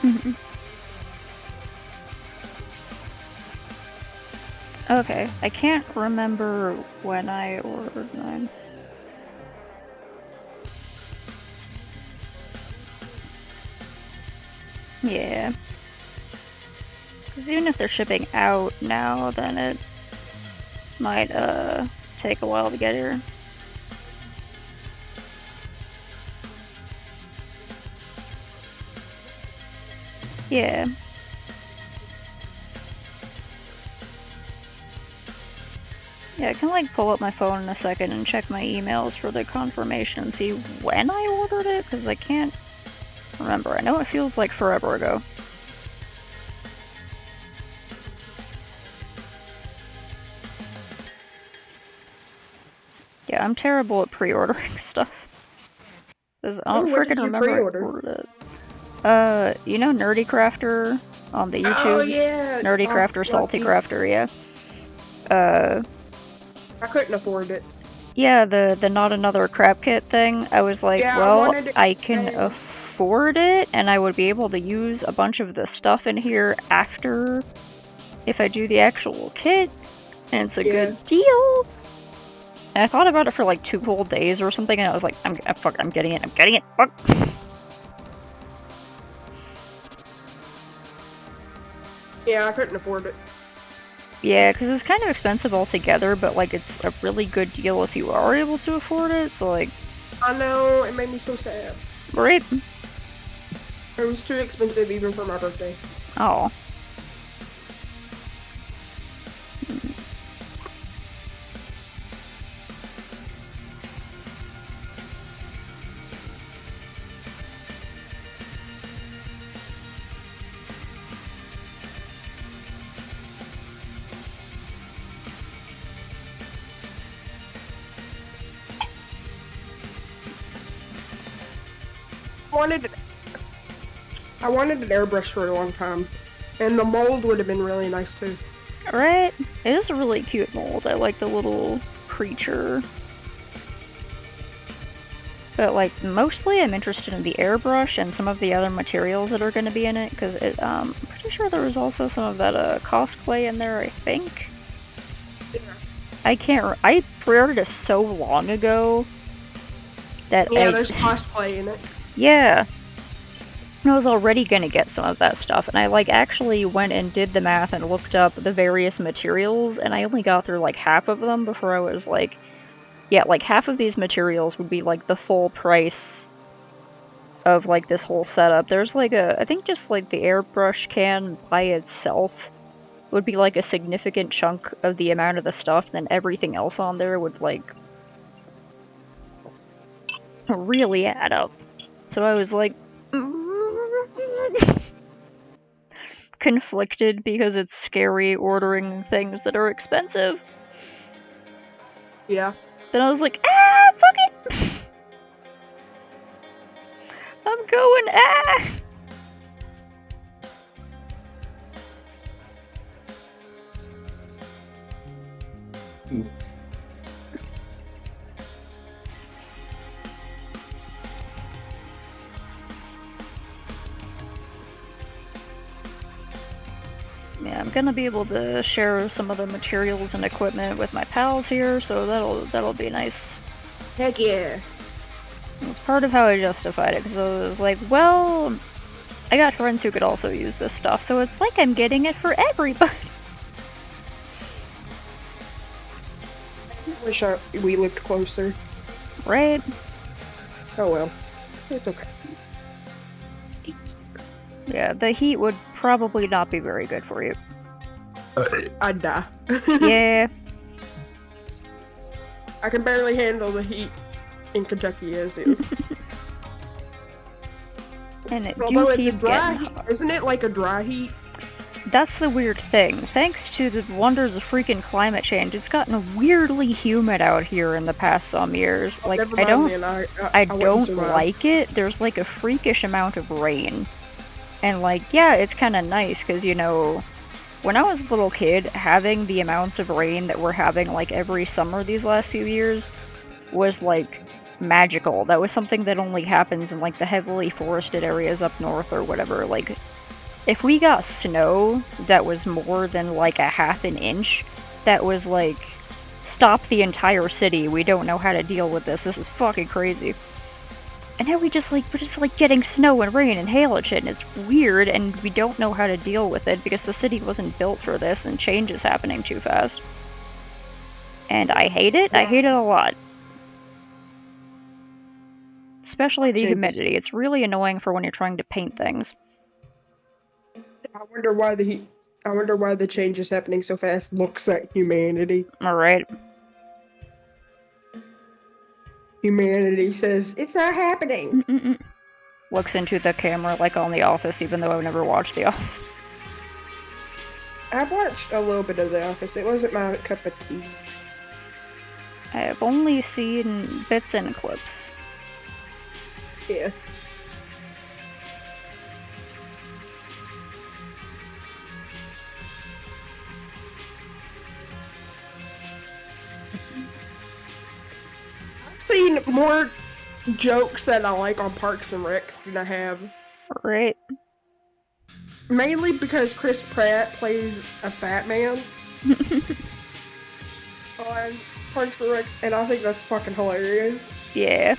Mhm. Okay, I can't remember when I ordered mine. Yeah. Because even if they're shipping out now, then it might, take a while to get here. Yeah. Yeah, I can like pull up my phone in a second and check my emails for the confirmation and see when I ordered it, because I can't remember. I know it feels like forever ago. Yeah, I'm terrible at pre-ordering stuff. 'Cause I don't
Oh, what did
freaking
you
remember I
pre-order?
ordered it. You know Nerdy Crafter on the
Oh
YouTube?
yeah,
Nerdy Crafter, Salty
Lucky.
Crafter, yeah.
I couldn't afford it.
Yeah, the Not Another Crap Kit thing. I was like,
Yeah, I
well,
wanted it
I can
sale.
afford it, and I would be able to use a bunch of the stuff in here after if I do the actual kit, and it's a
Yeah.
good deal. And I thought about it for like 2 whole days or something, and I was like, I'm getting it, fuck.
Yeah, I couldn't afford it.
Yeah, because it's kind of expensive altogether, but like it's a really good deal if you are able to afford it, so like,
I know, it made me so sad.
right?
It was too expensive even for my birthday.
Oh.
I wanted an airbrush for a long time, and the mold would have been really nice too.
Right? It is a really cute mold. I like the little creature. But like, mostly I'm interested in the airbrush and some of the other materials that are going to be in it, because I'm pretty sure there was also some of that cosplay in there, I think.
Yeah.
I pre-ordered it so long ago that
Yeah, there's cosplay in it.
Yeah. I was already gonna get some of that stuff, and I like actually went and did the math and looked up the various materials, and I only got through like half of them before I was like, yeah, like half of these materials would be like the full price of like this whole setup. There's like I think just like the airbrush can by itself would be like a significant chunk of the amount of the stuff, then everything else on there would like really add up. So I was like, conflicted because it's scary ordering things that are expensive.
Yeah.
Then I was like, fuck it! I'm going, Yeah, I'm gonna be able to share some of the materials and equipment with my pals here, so that'll be nice.
Heck yeah.
It's part of how I justified it, because I was like, well, I got friends who could also use this stuff, so it's like I'm getting it for everybody.
Wish we lived closer.
Right?
Oh well. It's okay.
Yeah, the heat would probably not be very good for you.
I'd die.
Yeah.
I can barely handle the heat in Kentucky as is.
And it
Although
do
it's a
keep
dry
getting
heat.
hot.
Isn't it like a dry heat?
That's the weird thing. Thanks to the wonders of freaking climate change, it's gotten weirdly humid out here in the past some years. Like,
Never
I
mind
don't
then,
I
wouldn't
don't
survive.
like it. There's like a freakish amount of rain. And like, yeah, it's kind of nice because, you know, when I was a little kid, having the amounts of rain that we're having like every summer these last few years was like magical. That was something that only happens in like the heavily forested areas up north or whatever. Like, if we got snow that was more than like a half an inch, that was like, stop the entire city. We don't know how to deal with this. This is fucking crazy. And now we're just like getting snow and rain and hail and shit, and it's weird, and we don't know how to deal with it because the city wasn't built for this, and change is happening too fast. And I hate it. I hate it a lot. Especially the humidity. It's really annoying for when you're trying to paint things.
I wonder why the change is happening so fast looks at humanity.
Alright.
Humanity says, it's not happening.
Looks into the camera like on The Office, even though I've never watched The Office.
I've watched a little bit of The Office. It wasn't my cup of tea.
I've only seen bits and clips.
Yeah. I've seen more jokes that I like on Parks and Recs than I have.
Right.
Mainly because Chris Pratt plays a fat man on Parks and Recs, and I think that's fucking hilarious.
Yeah.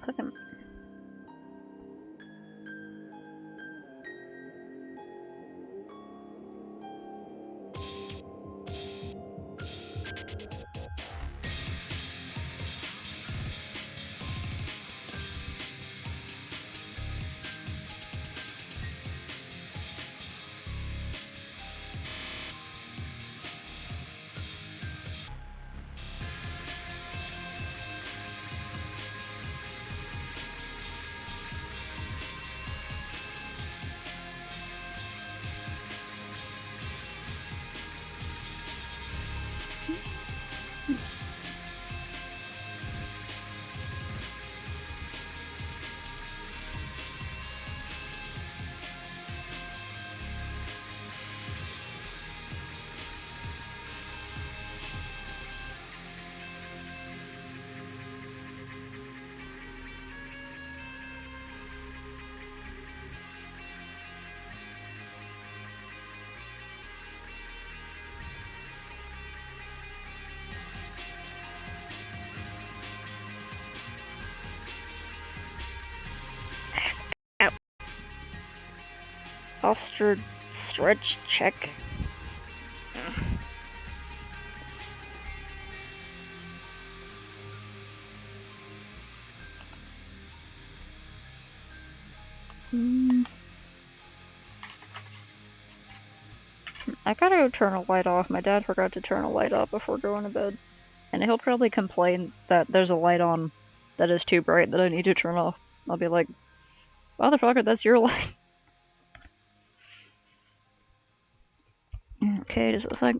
Fucking. Posture stretch check. I gotta go turn a light off. My dad forgot to turn a light off before going to bed. And he'll probably complain that there's a light on that is too bright that I need to turn off. I'll be like, motherfucker, that's your light. Okay, just a sec.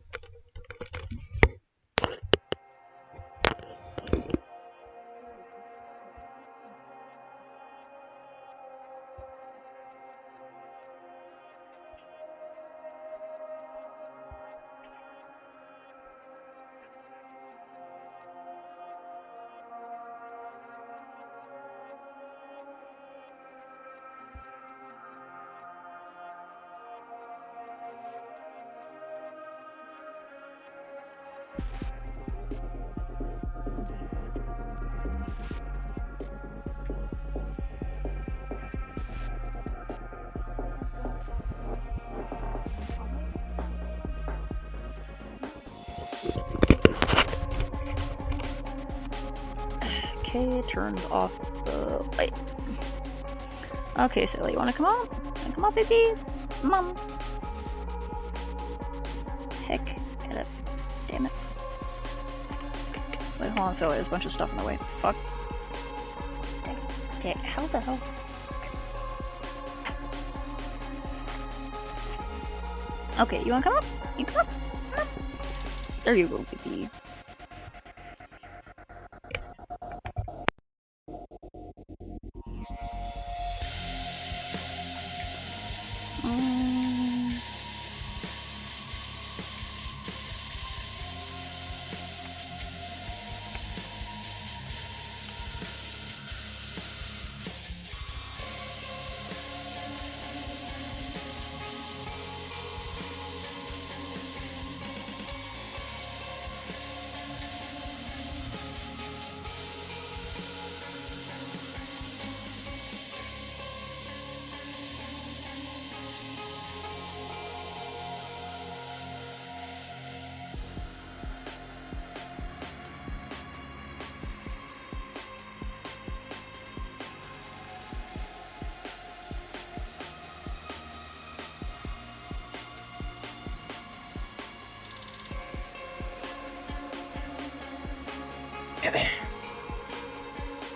Okay, turned off the light. Okay, Sally, you wanna come on? Come on, baby! Come on! Heck, get it. Damn it. Wait, hold on, Sally, there's a bunch of stuff in the way. Fuck. Dang, how the hell? Okay, you wanna come up? You come up? There you go, baby. Um,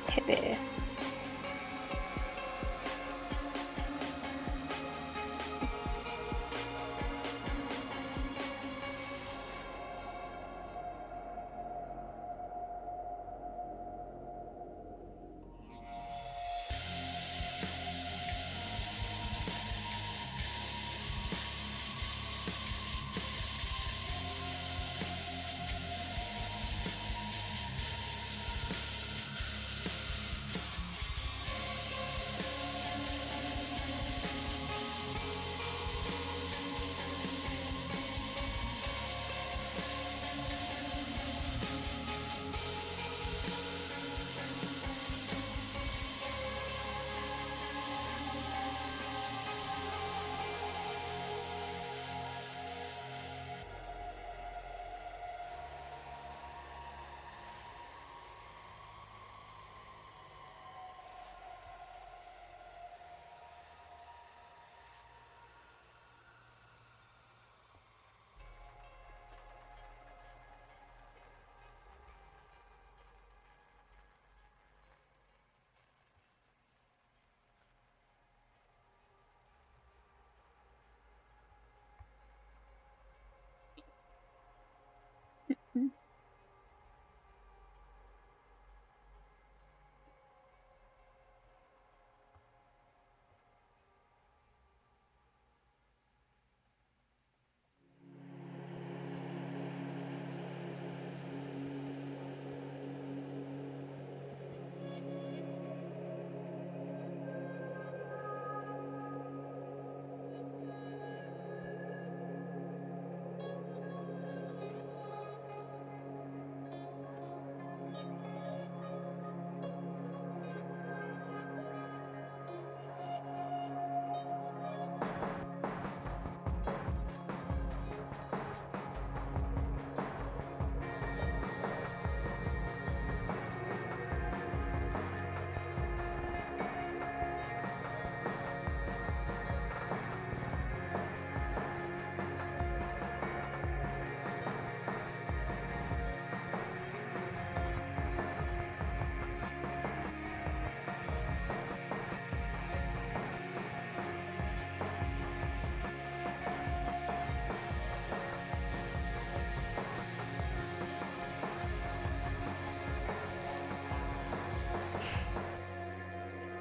Heavy.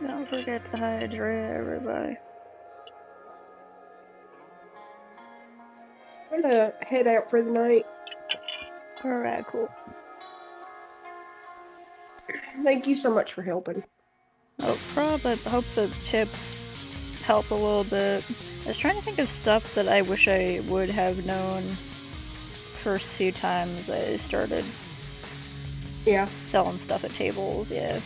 Don't forget to hydrate, everybody.
I'm gonna head out for the night.
Alright, cool.
Thank you so much for helping.
No problem. I hope the tips help a little bit. I was trying to think of stuff that I wish I would have known first few times I started
Yeah.
selling stuff at tables, yeah.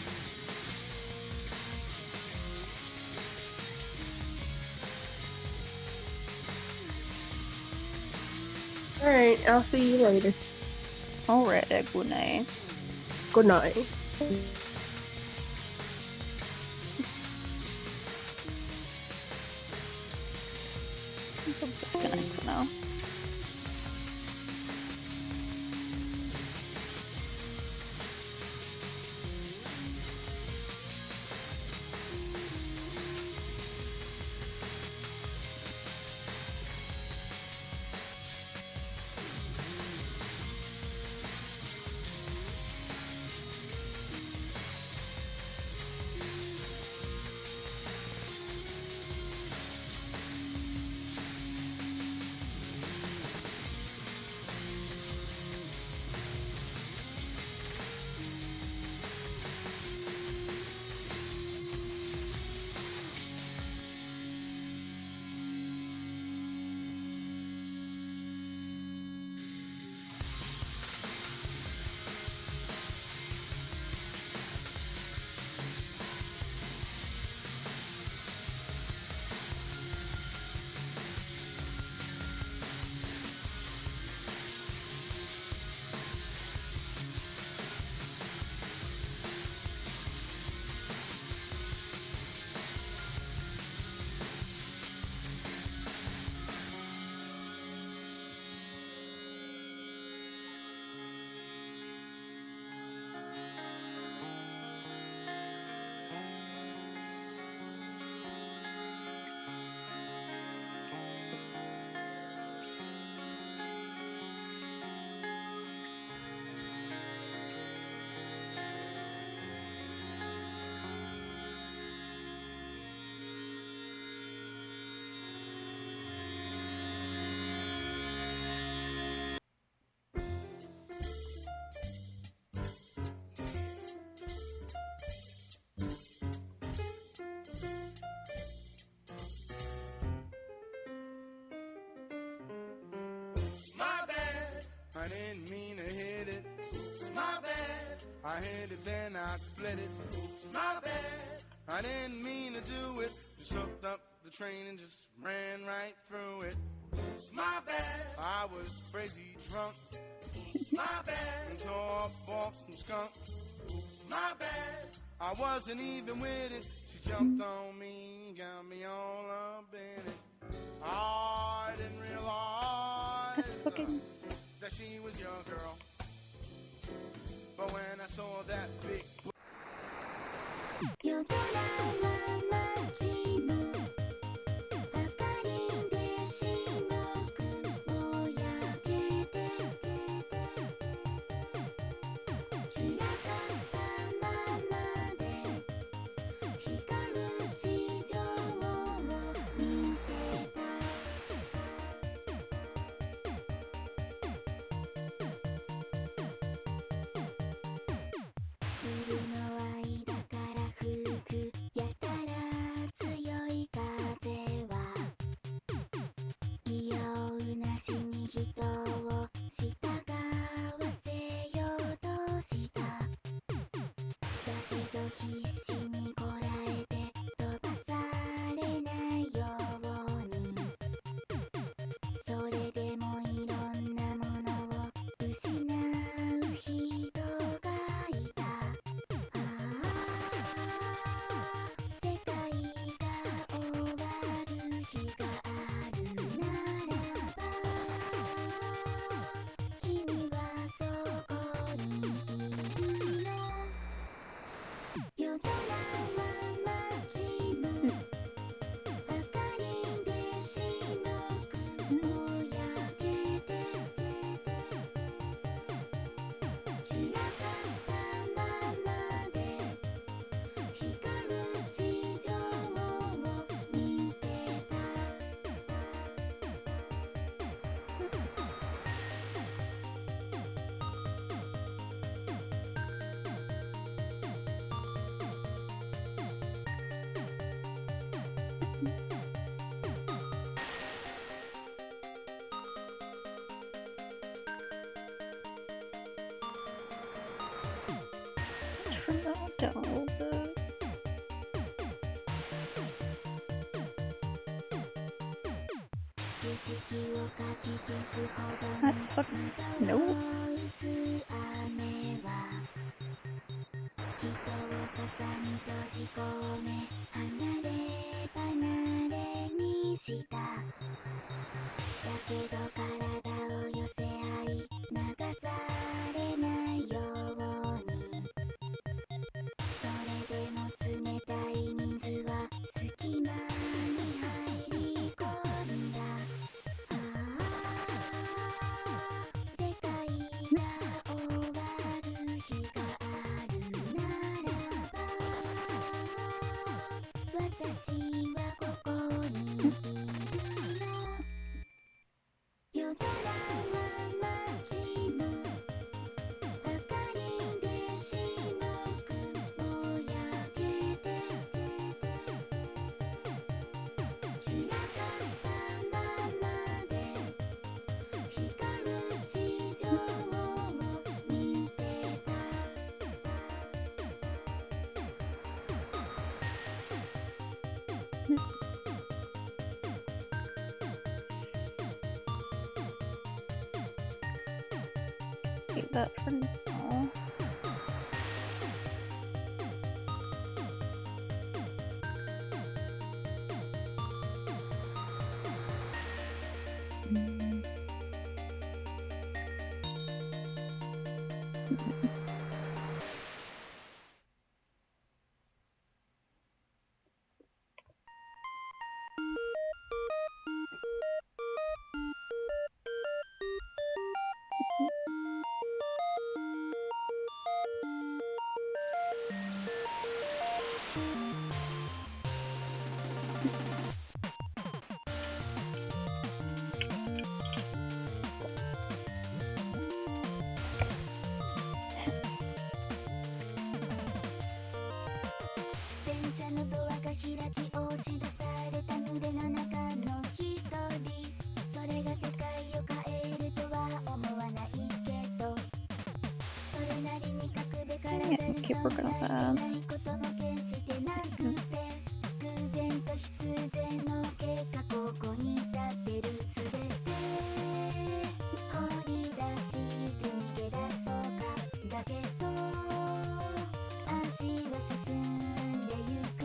Alright, I'll see you later.
Alright, good night.
Good night.
Good night for now.
didn't mean to hit it. It's my bad. I hit it, then I split it. It's my bad. I didn't mean to do it. Just hooked up the train and just ran right through it. It's my bad. I was crazy drunk. It's my bad. And tore up off some skunk. It's my bad. I wasn't even with it. She jumped on me, got me all up in it. I didn't realize that she was your girl. But when I saw that big
夜空は街の明かりで白くぼやけて散らかったままで光る地上を見てたビルの間から吹くやたら強い風はいやおうなしに人を従わせようとしただけど必死にこらえて飛ばされないようにそれでもいろんなものを失う人がいた世界が終わる日があるならば君はそこにいるの夜空は街の明かりで白くぼやけて散らかったままで光る地上を見てた
Turn that down a little bit.
「景色をかき消すほどに
No.
窓を打つ雨は」「人を傘に閉じ込め離れ離れにした」「だけど体を寄せ合い流されないように」「それでも冷たい水は隙間に入り込んだ」世界が終わる日があるならば私はここにいるの夜空は街の明かりで白くぼやけて散らかったままで光る地上を見てた
Keep that for now. keep working on that.
ことも決してなくて偶然と必然の結果ここに立ってるすべて掘り出して逃げ出そうかだけど足は進んでゆく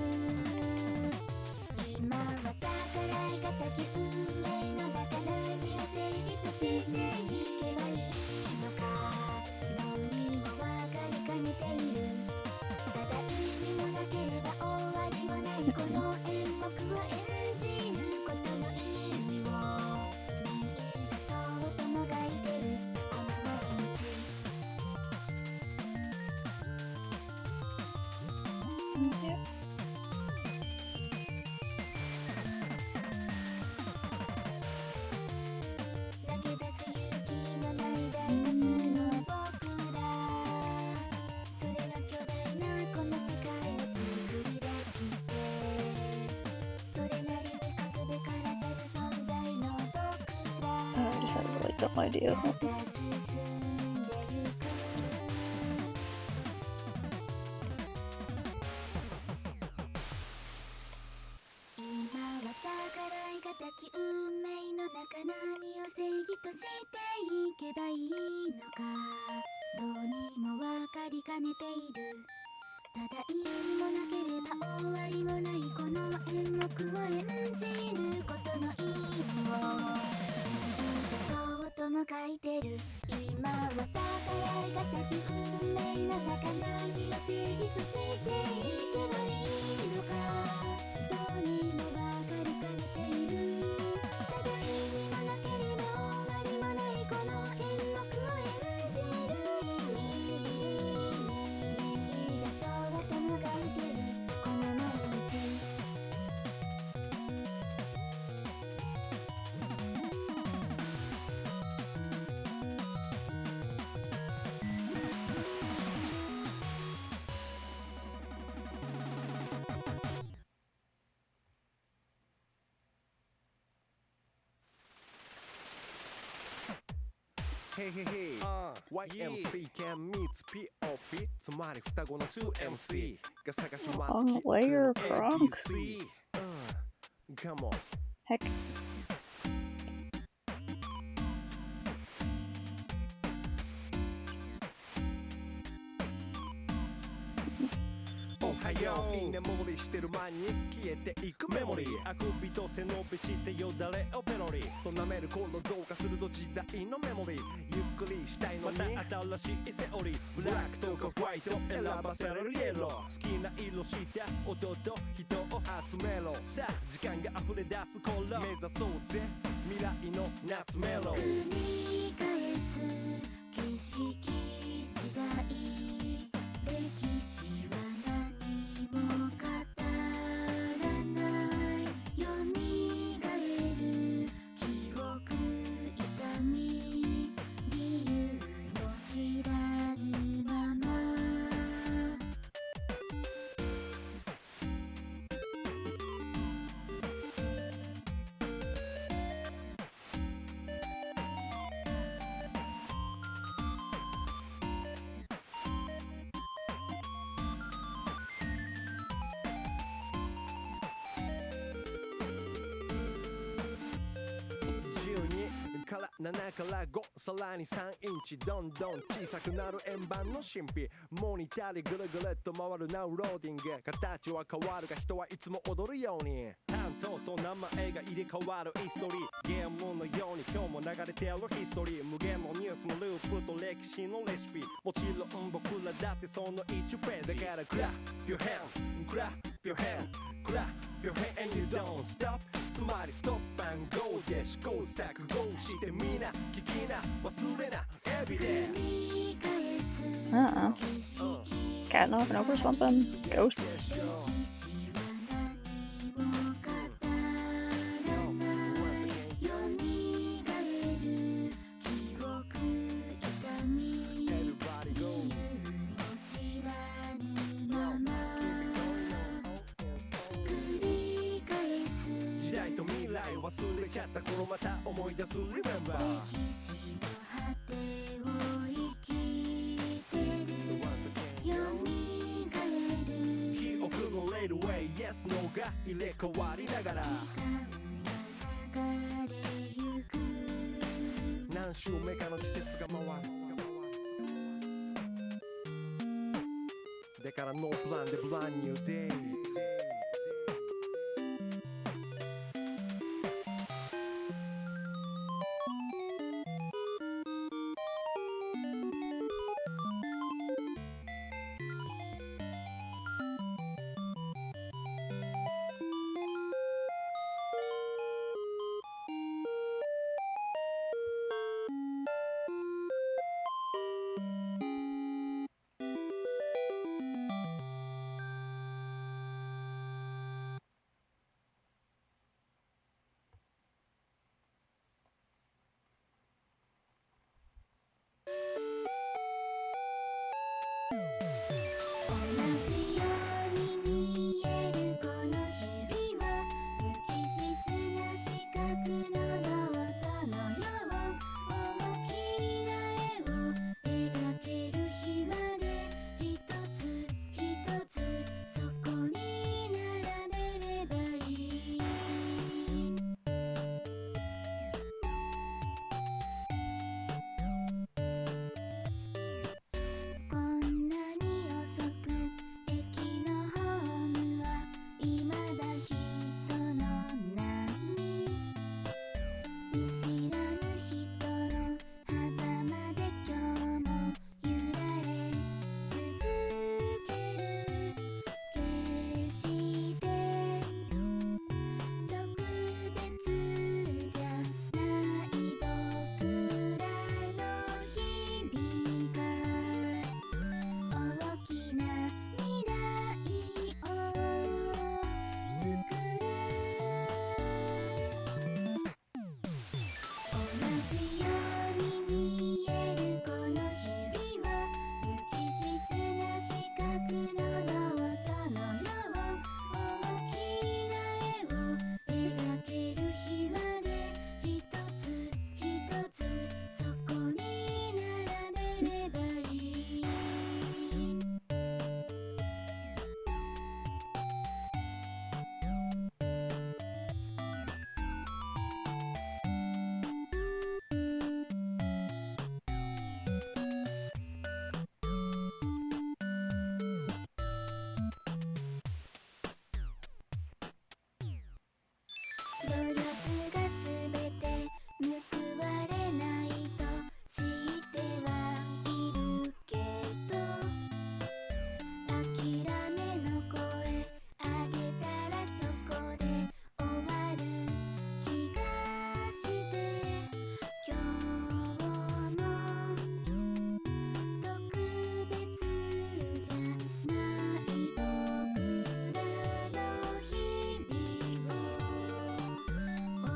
今は逆らいがたき運命の中何を正義としていけばいいのか脳にも分かりかねているただ意味もなければ終わりもないこの演目を演じることの意味を見出そうともがいてるこの毎日投げ出す勇気のない大多数の僕らそれが巨大なこの世界を作り出してそれなりに書くべからざる存在の僕ら
I just had a really dumb idea.
また進んでゆく今は逆らいがたき運命の中何を正義としていけばいいのかどうにも分かりかねているただ意味もなければ終わりもないこの演目を演じることの意味を見出そうとも書いてる今は逆らいがたき運命の中何を正義としていけばいいのかどうにも分かりかねているただ意味もなければ終わりもないこの演目を演じる意味見出そうともがいてるこの毎日
へいへいへい YMC 兼3つ POP つまり双子の 2MC が探します
Long layer of trunks.
ABC Come on
Heck.
おはよう居眠りしてる間に消えていくメモリーあくびと背伸びしてよだれをペロリと舐める頃増加すると時代のメモリーゆっくりしたいのにまた新しいセオリーブラックとかホワイト選ばせられるイエロー好きな色した音と人を集めろさあ時間が溢れ出す頃目指そうぜ未来の夏メロ
繰り返す景色時代歴史は何も語らないよみがえる記憶痛み理由も知らぬまま
12から7から5さらに3インチどんどん小さくなる円盤の神秘モニターでぐるぐるっと回るナウローディング形は変わるが人はいつも踊るように担当と名前が入れ替わるヒストリーゲームのように今日も流れてるヒストリー無限のニュースのループと歴史のレシピもちろん僕らだってその1ページだから Clap your hand Clap your hand Clap your hand and you don't stop つまりストップアンゴーで試行錯誤してみな聞きな忘れな Everyday
繰り返す
Uh-oh.
景色
Cat knocking over something? Ghost?
歴史は何も語らないよみがえる記憶痛み理由も知らぬまま繰り返す
時代と未来忘れちゃった頃また思い出す Remember
歴史の果てを生きてるよみ
スのが入れ替わりながら
流れゆく
何週目かの季節が回るだからノープランでブランニューデイズ
同じように見えるこの日々は無機質な四角のノートのよう大きな絵を描ける日まで一つ一つそこに並べればいいこんなに遅く駅のホームは未だ人の波見知らぬ人の狭間で今日も揺られ続ける決して特別じゃない僕らの日々が大きな未来を作る同じように見えるこの日々は無機質な四角のノートのよう大きな絵を描ける日まで一つ一つそこに並べればいい努力がすべて報われないと知ってはいるけど諦めの声あげたらそこで終わる気がして今日も特別じゃない僕らの日々を大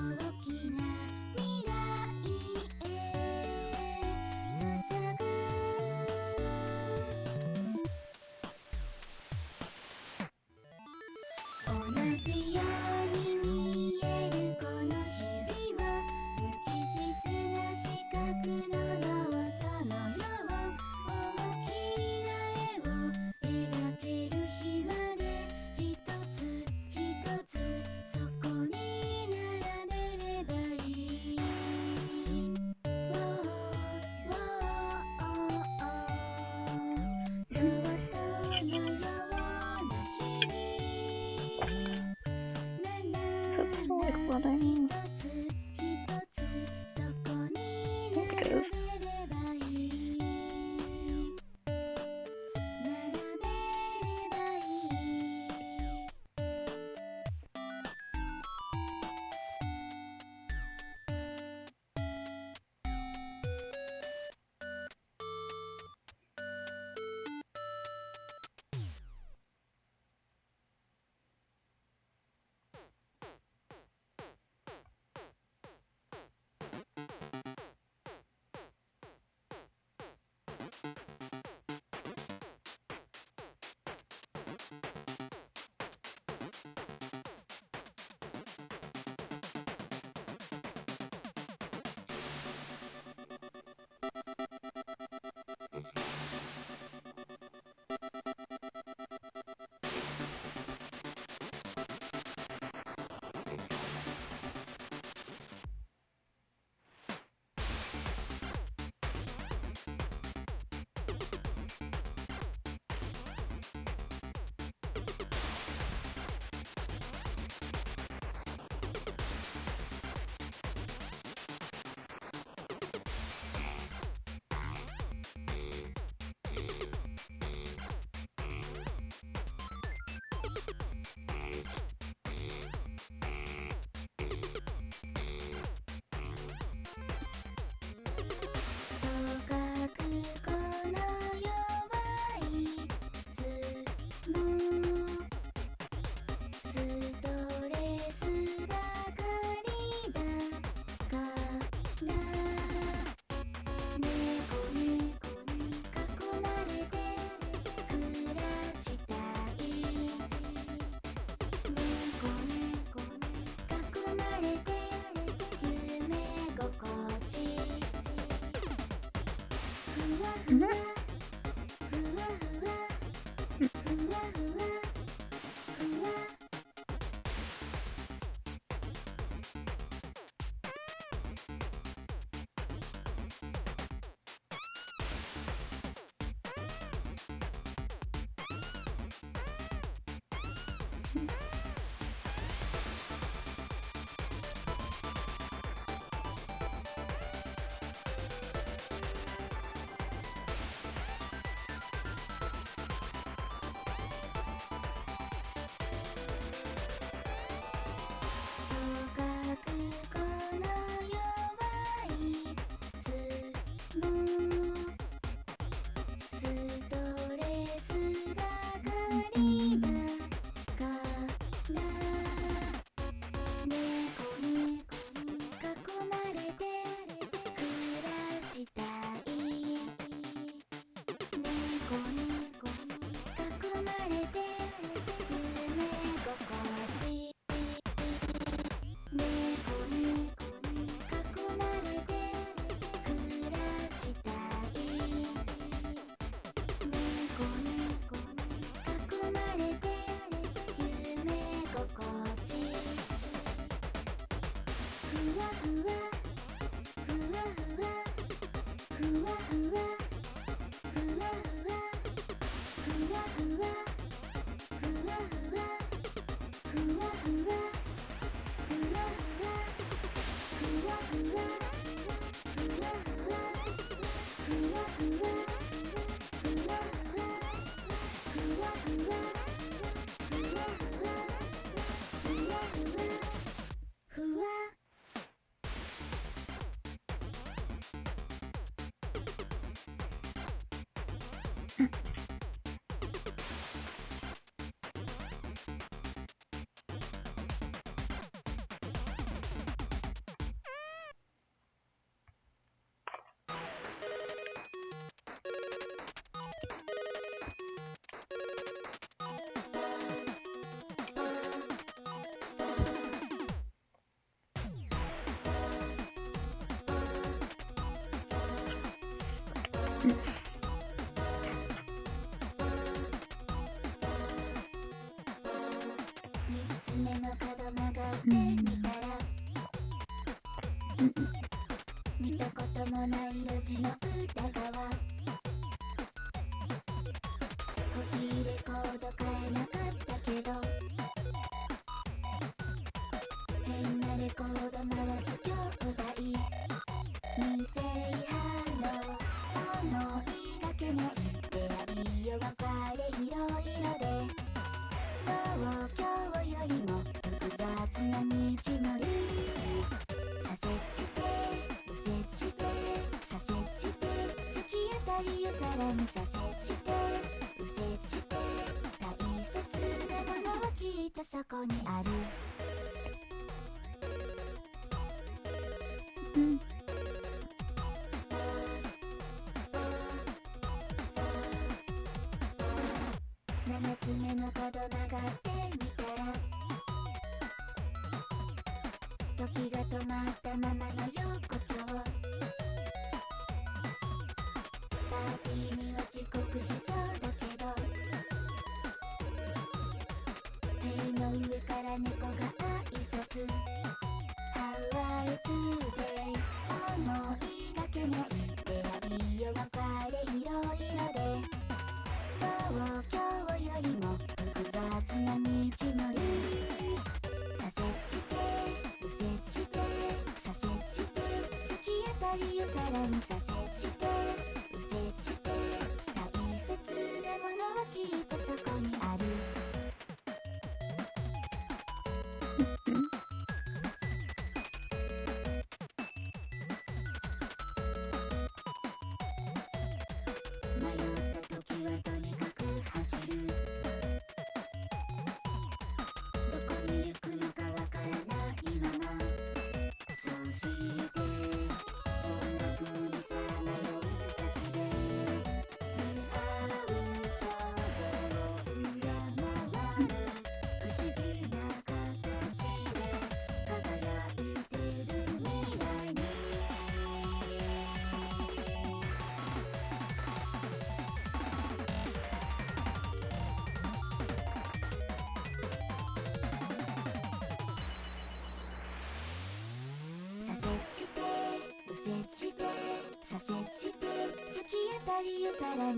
きな未来へ捧ぐ同じように見えるこの日々は無機質な四角のノートのよう大きな絵を描ける日まで一つ一つそこに並べればいいロボットのような日々
Is it still like running?
一つ一つそこに
I think it is.
並べればいい並べればいい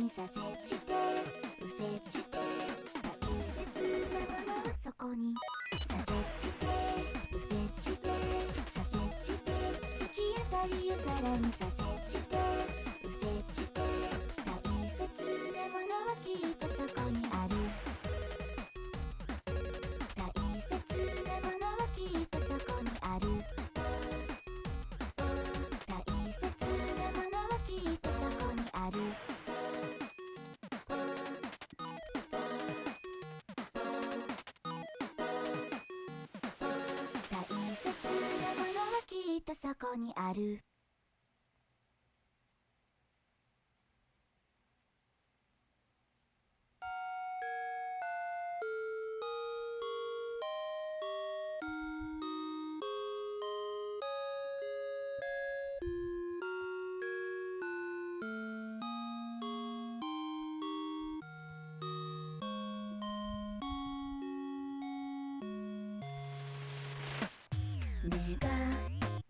左折して右折して大切なものはそここに左折して右折して左折して突き当たりをさらに左折して右折して大切なものはきっとそこにある大切なものはきっとそこにある大切なものはきっとそこにある大切なものはきっとそこにある願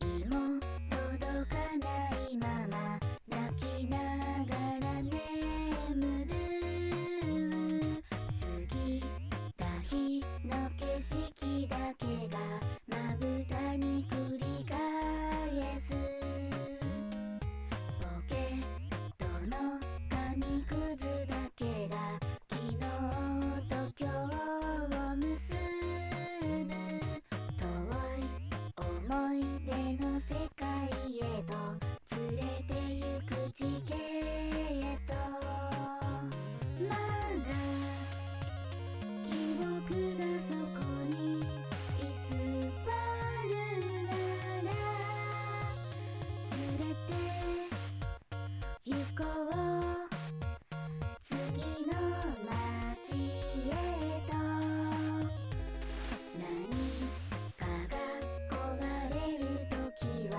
いも届かないまま泣きながら眠る過ぎた日の景色だけがまぶたに繰り返すポケットの紙くずだけが昨日と今日を結ぶ遠い思い出の世界へと連れて行く地形へとまだ記憶がそこに居座るなら連れて行こう次の街へと何かが壊れるときは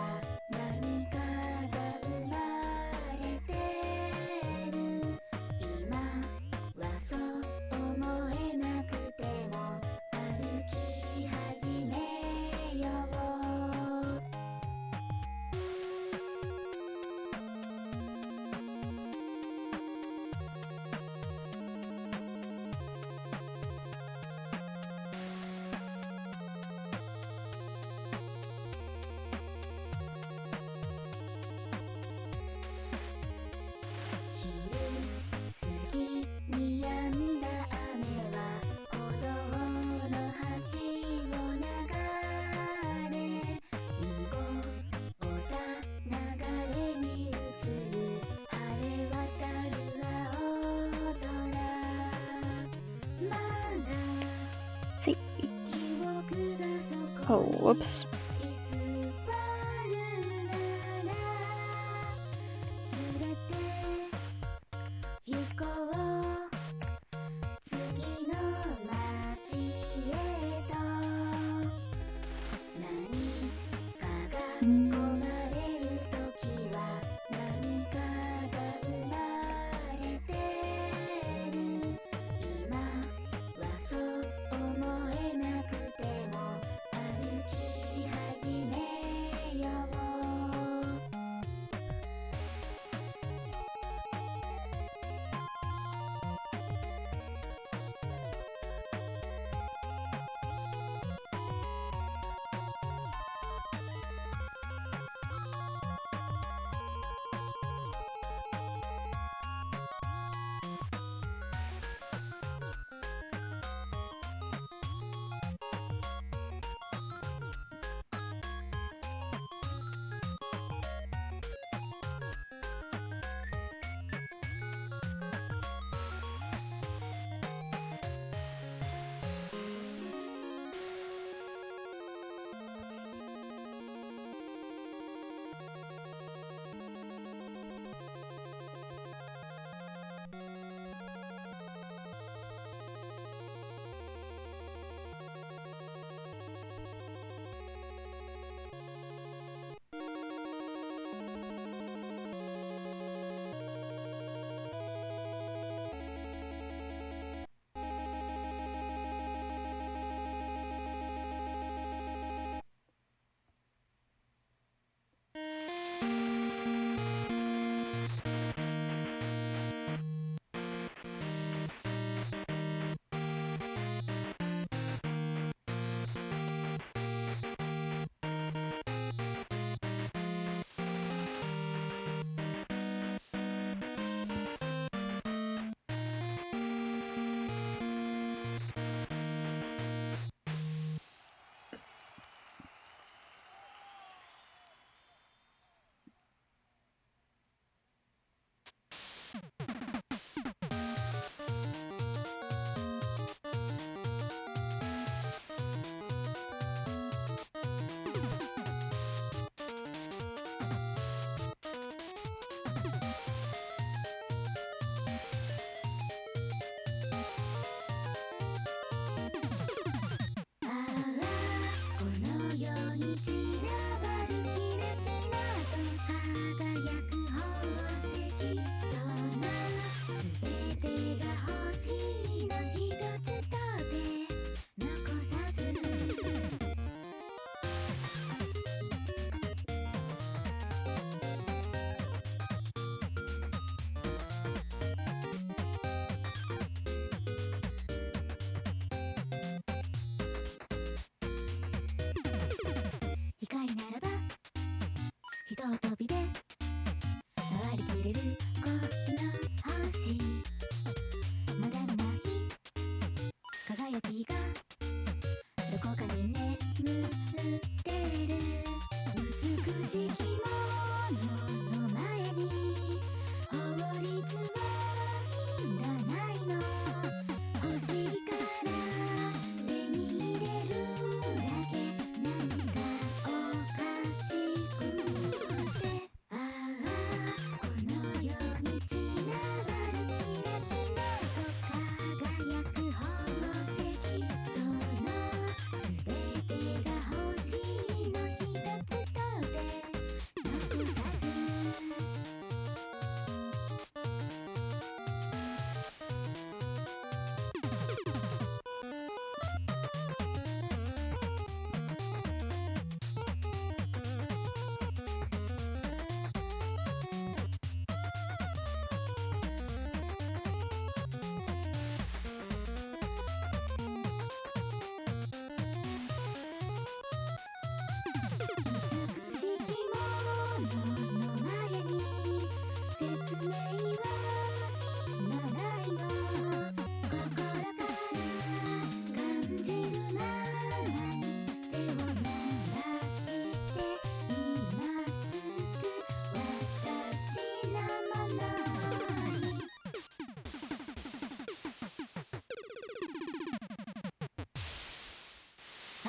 何かが生まれてる今はそう思えなくても歩き始めよう昼過ぎに止んだ雨は歩道の端を流れ濁った流れに映る晴れ渡る青空まだ
See.
記憶がそ
Oh,
こに
whoops.
居座るなら連れて行こう次の街へと何かが壊れるときは何かが生まれてる今はそう思えなくても歩き始めよう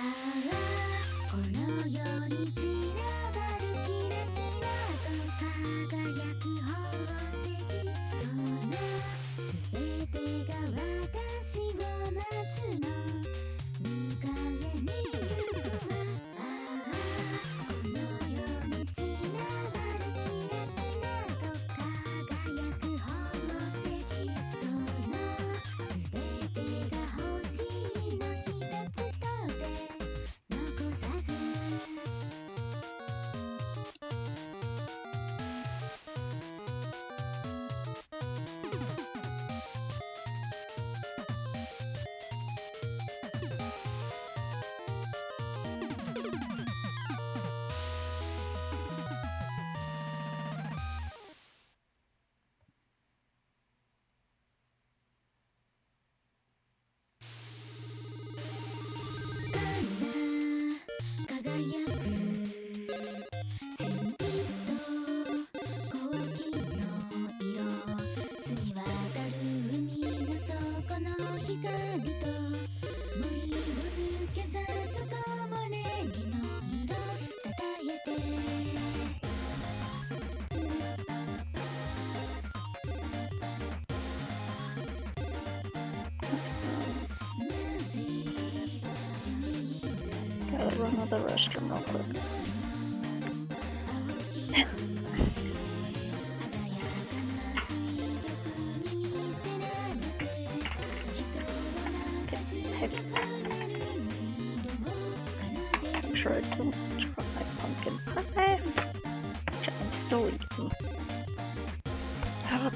この世に散らばるキラキラと輝く宝石そんな全てが私を待つの迎えに行くわこの世に散らばるキラキラと輝く宝石その全てが欲しいの一つとて残さず輝くじんと黄金の色澄み渡る海の底の光と森を抜けさす木漏れ日の色たたえてなぜしみる
Gotta run to the restroom real quick.
鮮やかな水浴に見せられて人を流しなる色を奏でる
Try to try pumpkin pie, which I'm still eating. Ah,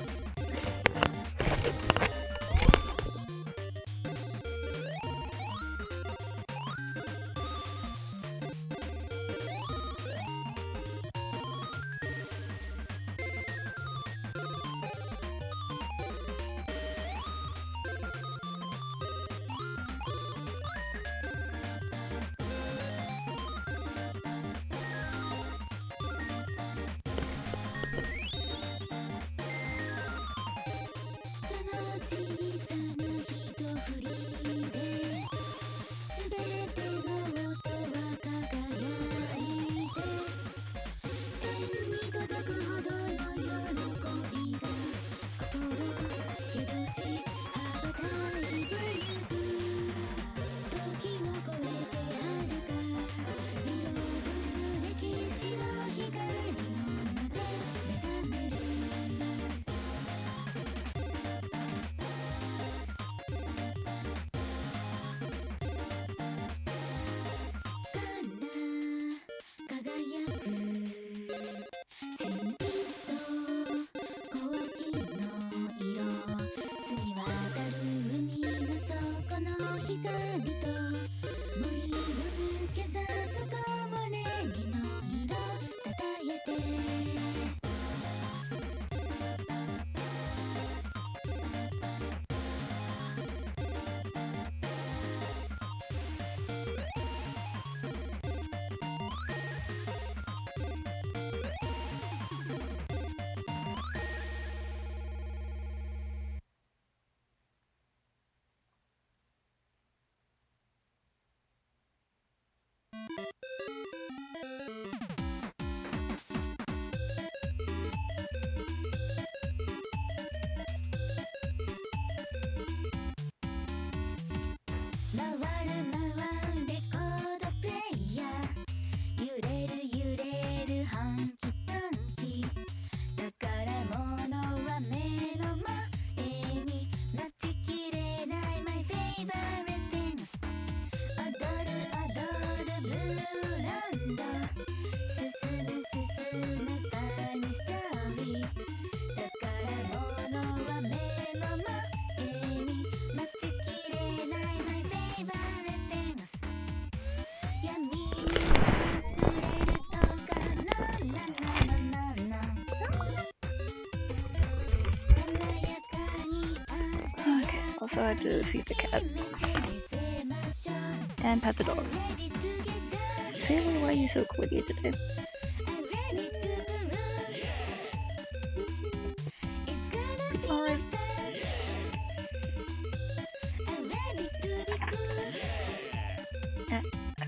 その小さな一振りで全ての音は輝いて天に届くほどの喜びが心宿し羽ばたいてゆく時を超えて遥か彩る歴史の光の中で目覚める輝くじんと黄金の色澄み渡る海の底の光と森を抜けさす木漏れ日の色たたえて回る回るレコードプレイヤー揺れる揺れるハンキパンキ宝物は目の前に待ちきれない My favorite things 踊る踊るブルーランド進む進むファニーストーリー宝物は目の前に待ちきれない My favorite things 闇に隠れるとからのな華やかに
okay. Also, I had to feed the cat
見せましょう
and pet the dog.
Ready to get down
Really, why are you so quirky today?
I'm ready to groove It's gonna be
Alright.
fun I'm ready to be cool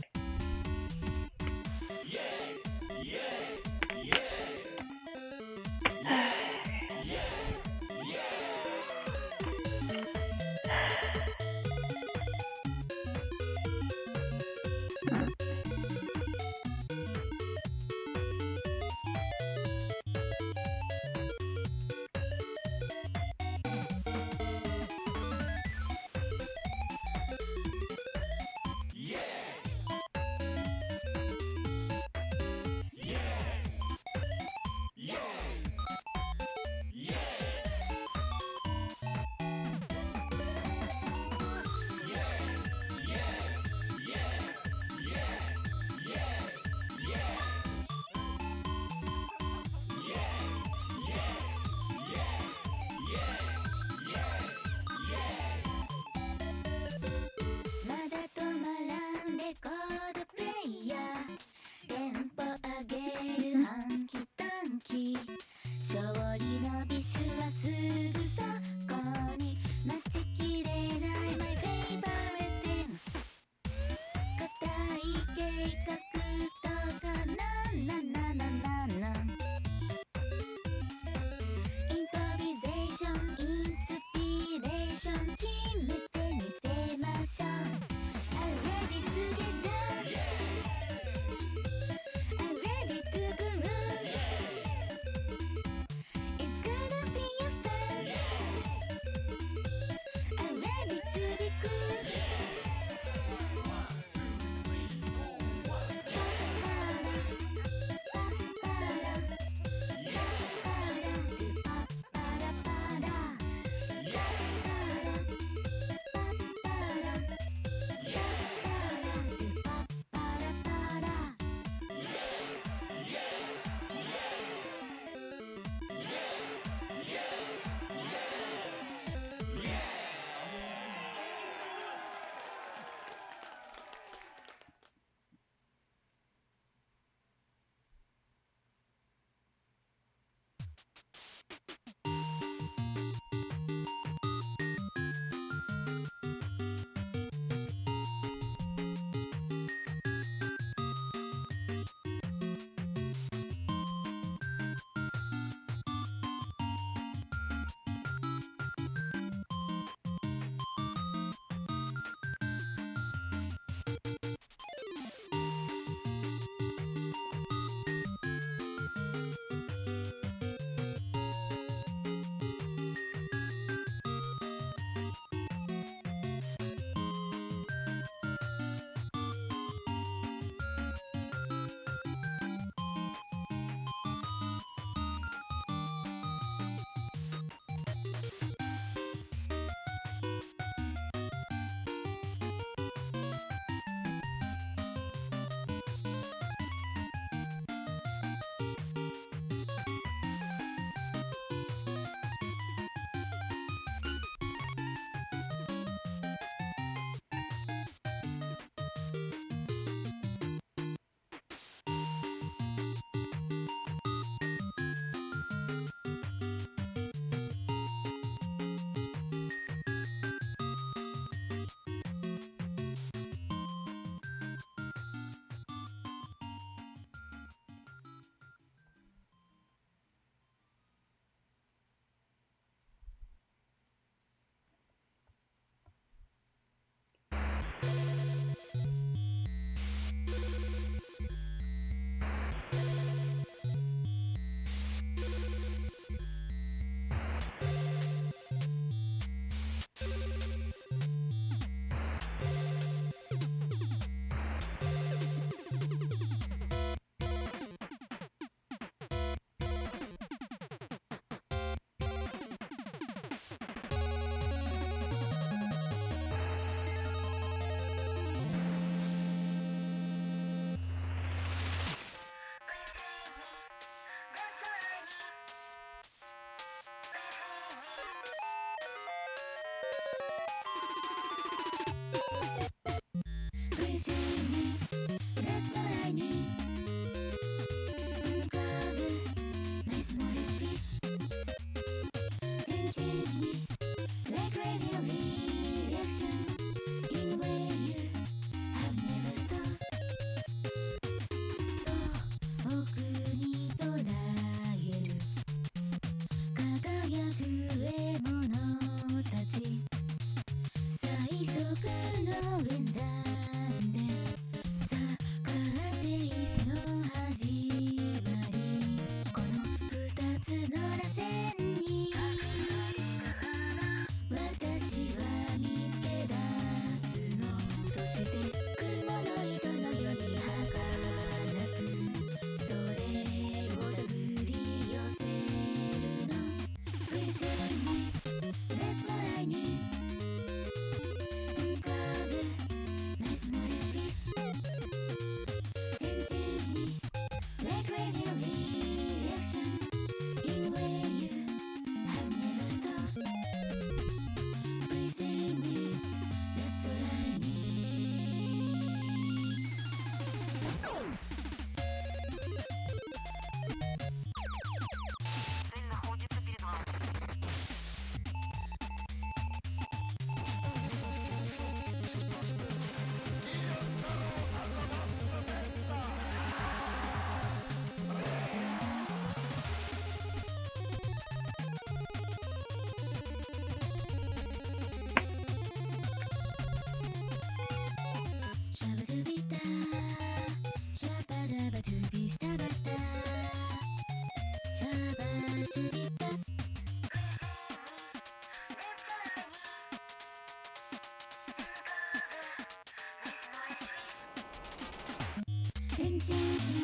change me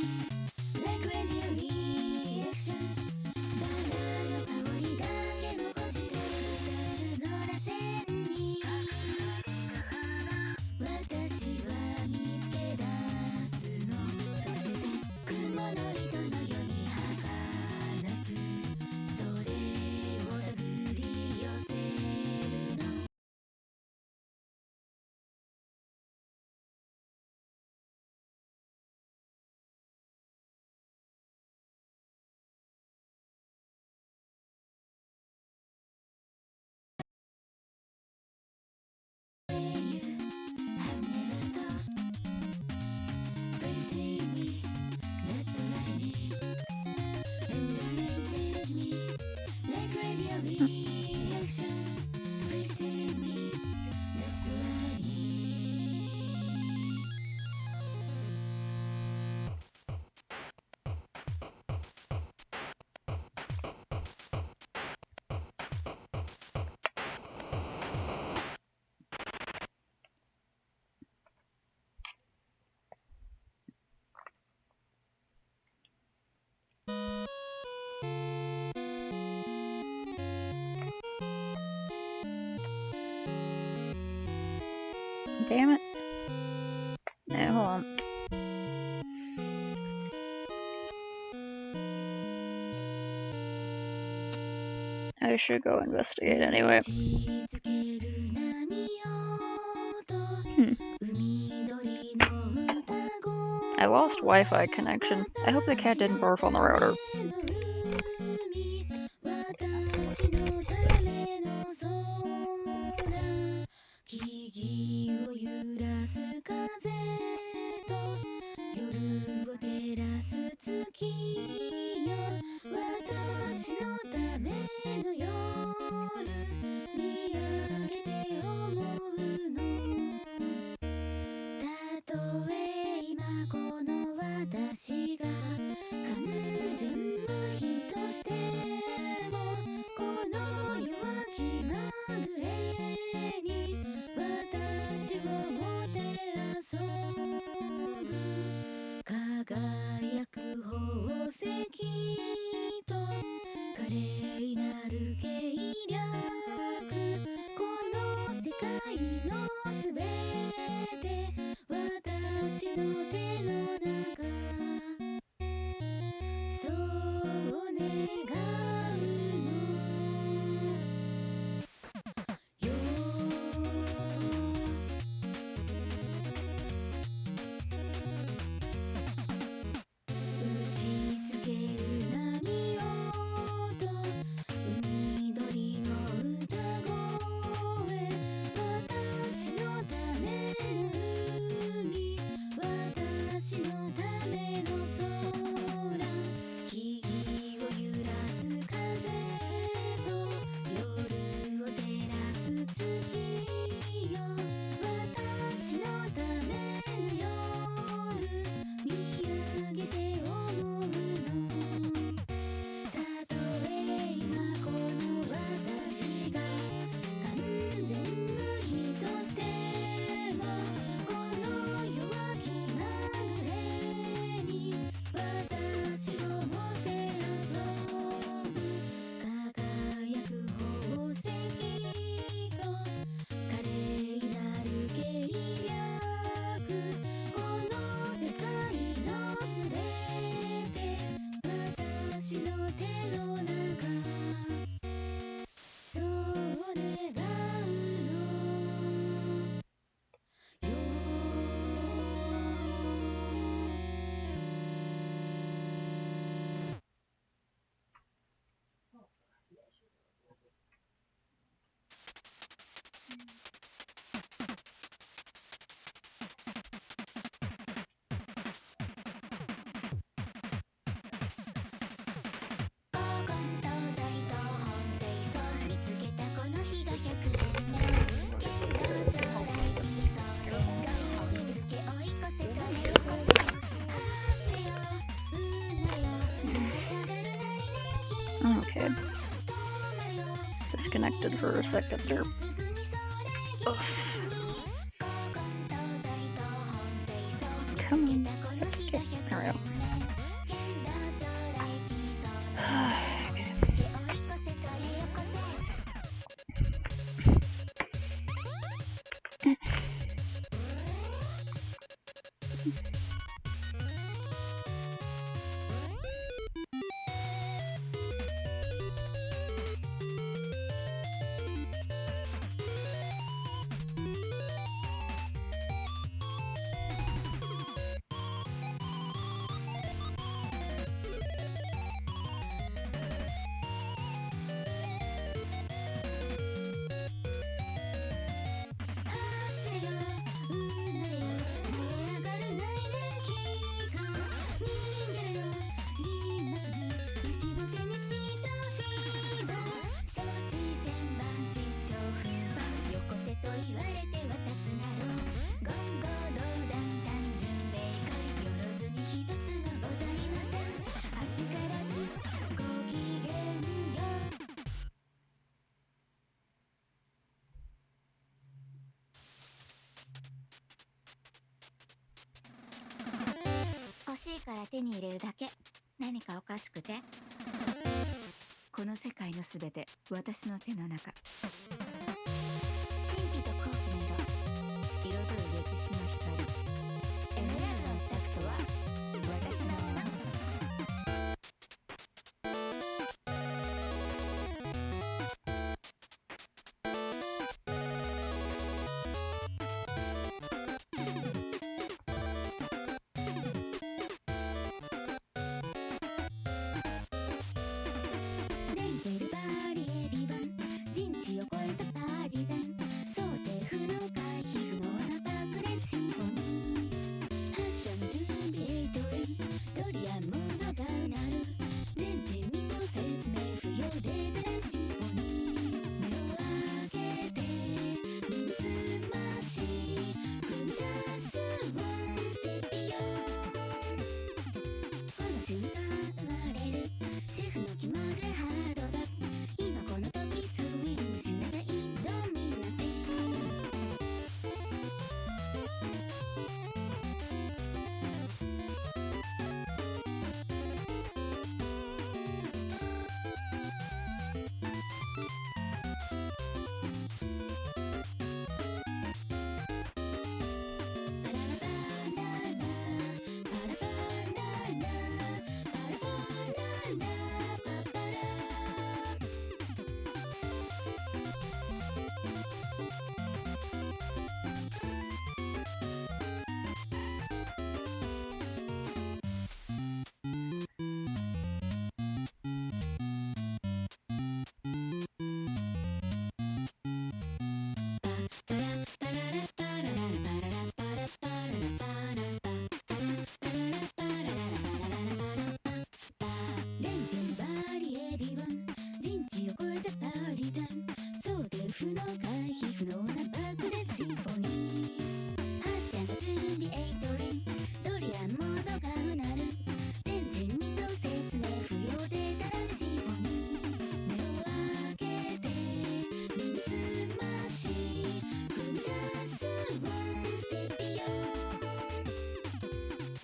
like radio reaction バラの香りだけ残して二つの螺旋に私は見つけ出すのそして雲の糸のように儚くそれを手繰り寄せるの
Damn it. Now, hold on. I should go investigate anyway. I lost Wi-Fi connection. I hope the cat didn't barf on the router. Okay. Disconnected for a second there. Ugh. Come on. Okay.
しいから手に入れるだけ。何かおかしくて？
この世界のすべて私の手の中。
神秘と好奇の色、
彩る歴史の光。
エメラルドのタクトは
私のもの。
レンゲルバーリエビバン、人知を超えたパーティーダン、想定不能回避不能な爆裂シンフォニー。発射の準備エイトリー、ドリアンモードがうなる、全人未到説明不要でダランシンフォニー。目を開けて盗まし踏み出すワンステップよ。この瞬間生まれるシェフの気まぐれハードだ。今この時スイングしながいドミナティパララパララパラパララパラパララパパラ。レンゲルバーリエビワン、人知を超えたパーティーダン、想定不能回避不能な爆裂シンフォニー。発射の準備エイトリー、ドリアンモードがうなる、全人未到説明不要でダラメシンフォニー。目を開けて盗まし踏み出すワンステップよ。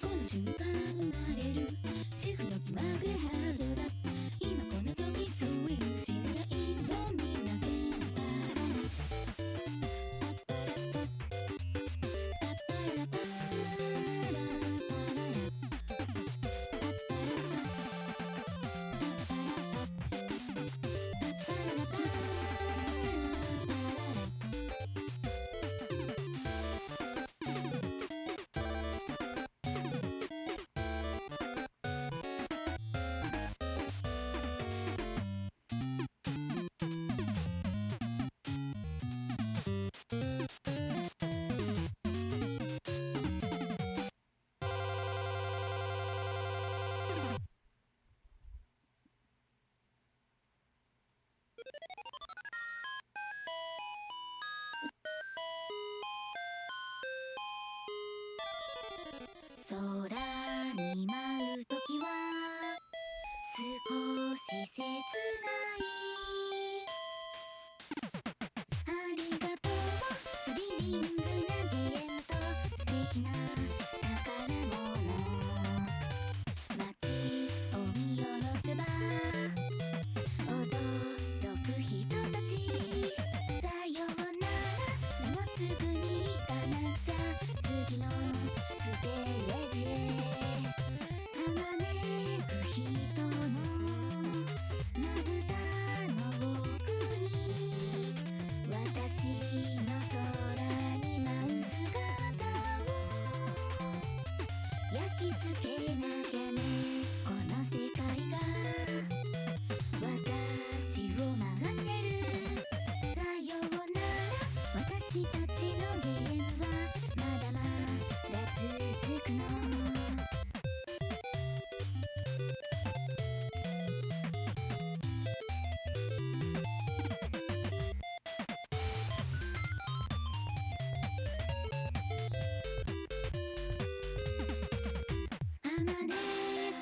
この瞬間生まれるシェフの気まぐれハードだ。今この時スイングしながいドミナティパララパッパラパッパッパラパラパラパラ空に舞う時は少し切ないありがとうスリリングなゲームと素敵な宝物街を見下ろせば驚く人たちさようならもうすぐに行かなきゃ次のステージへあまねく人のまぶたの奥に私の空に舞う姿を焼き付けなきゃねこの世界が私を待ってるさようなら私たちのゲームはまだまだ続くのあまねく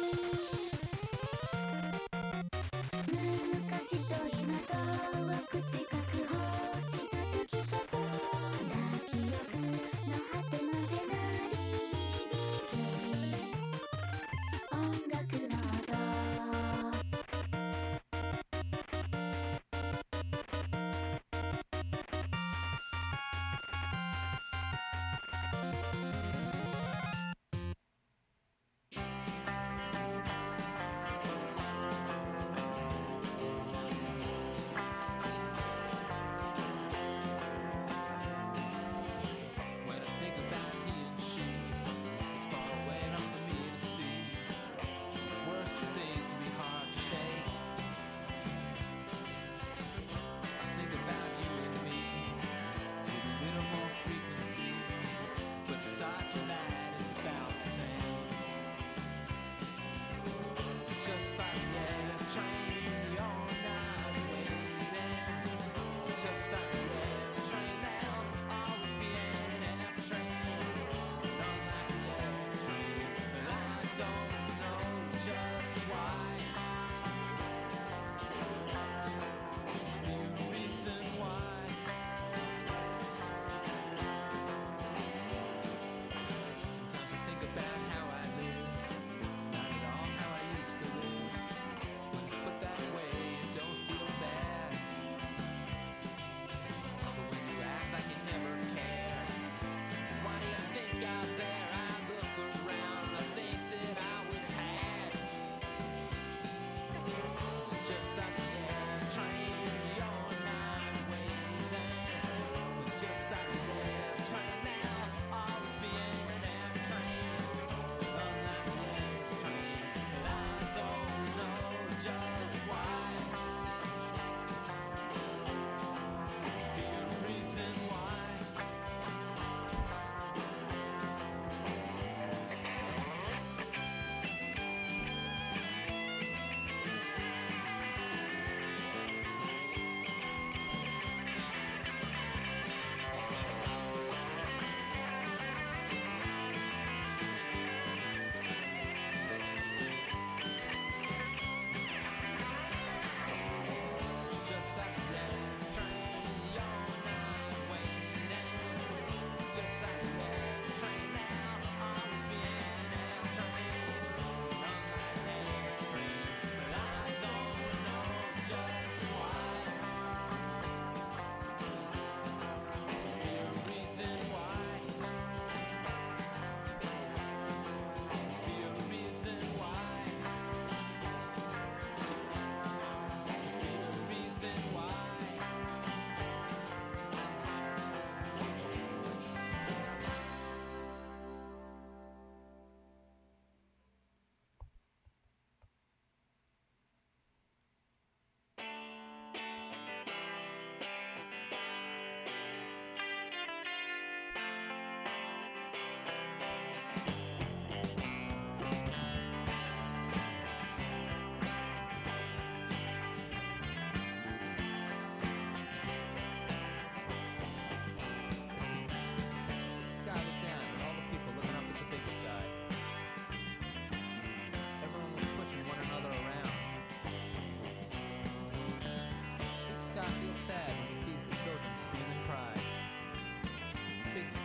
昔と今とを口確保した月こそな記憶の果てまで鳴り響け音楽の音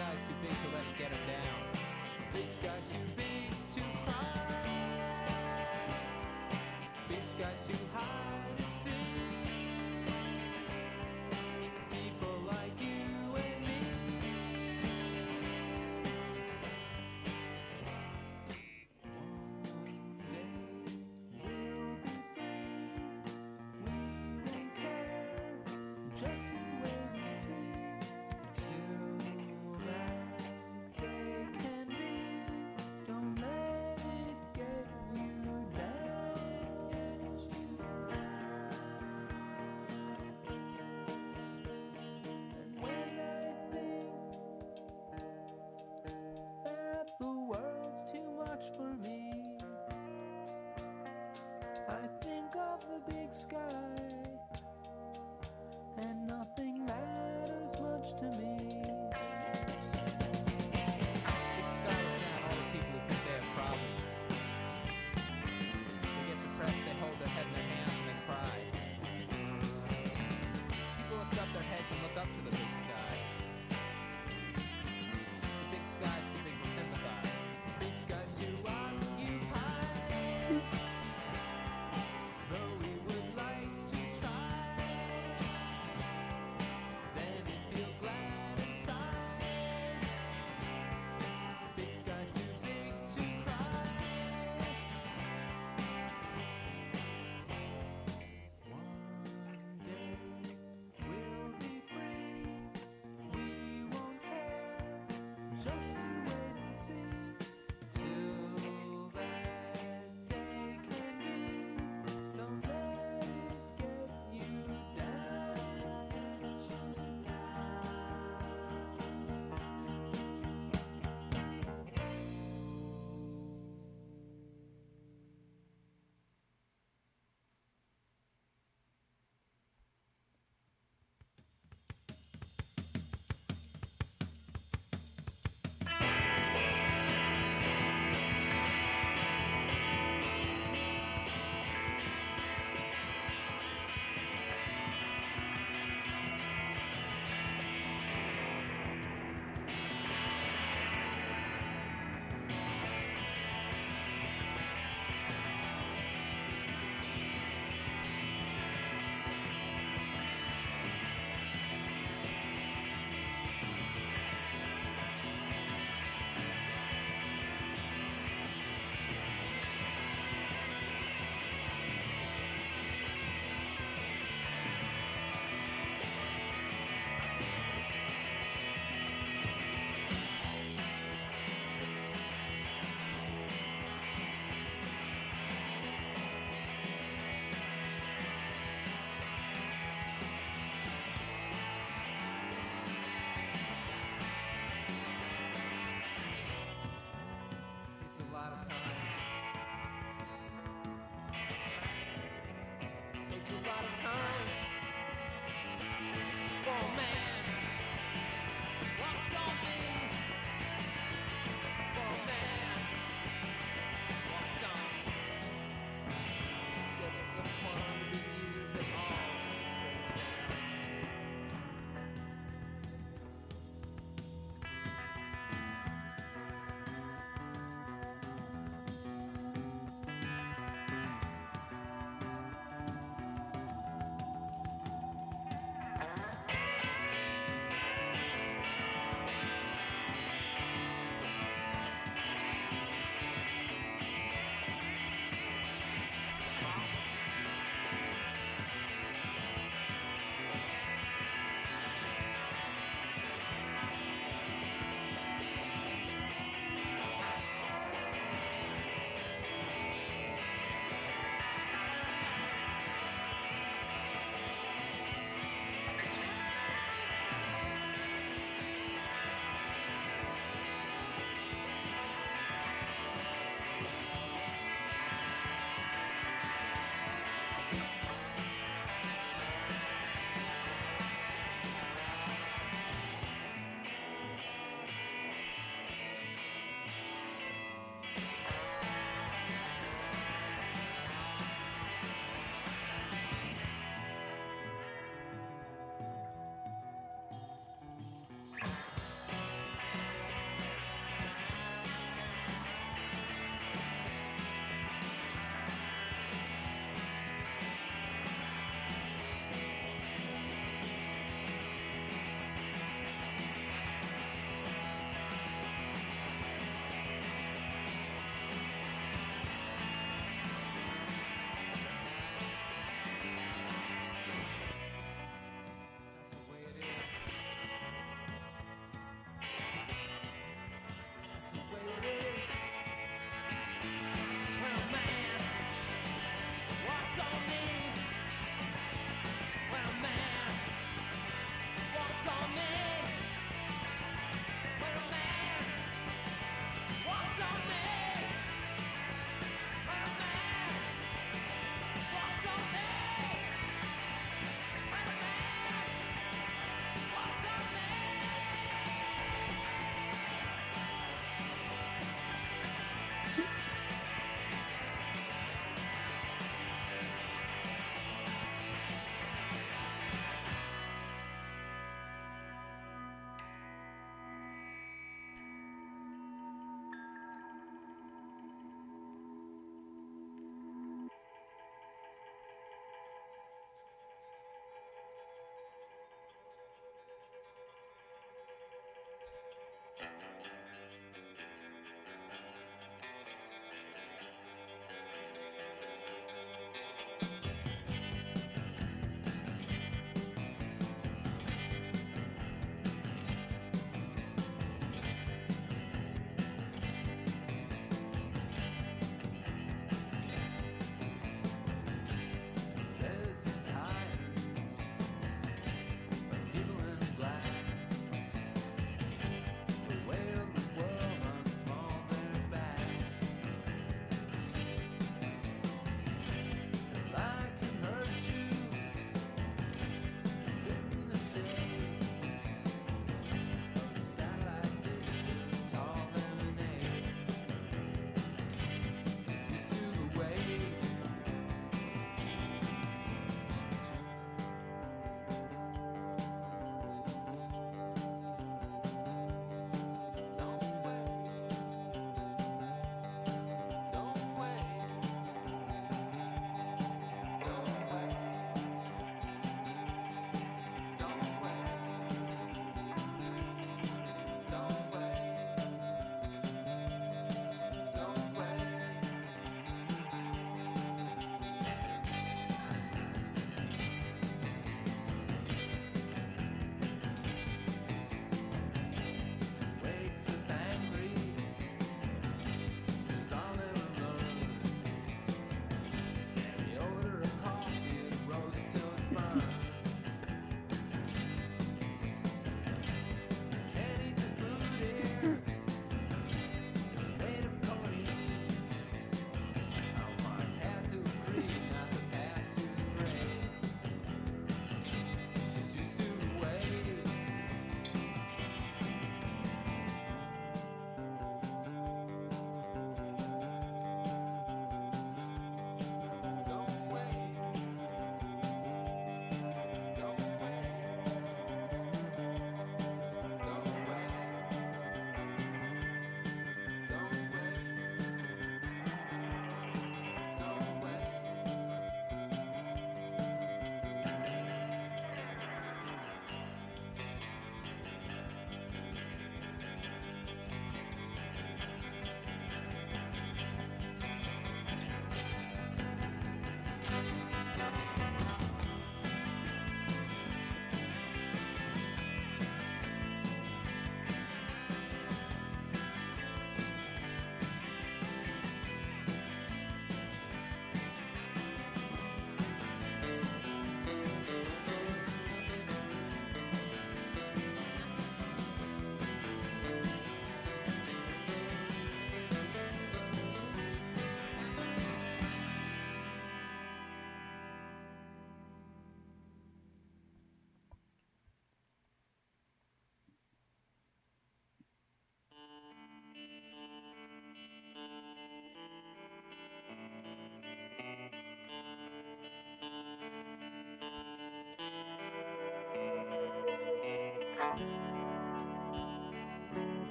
sky's too big to let it get him down. Big sky's too big to cry. Big sky's too high to see. People like you and me. One day we'll be free. We won't care just who we see. Till that day can be, don't let it get you down. just you wait and see. Till that day can be. Don't let it get you down.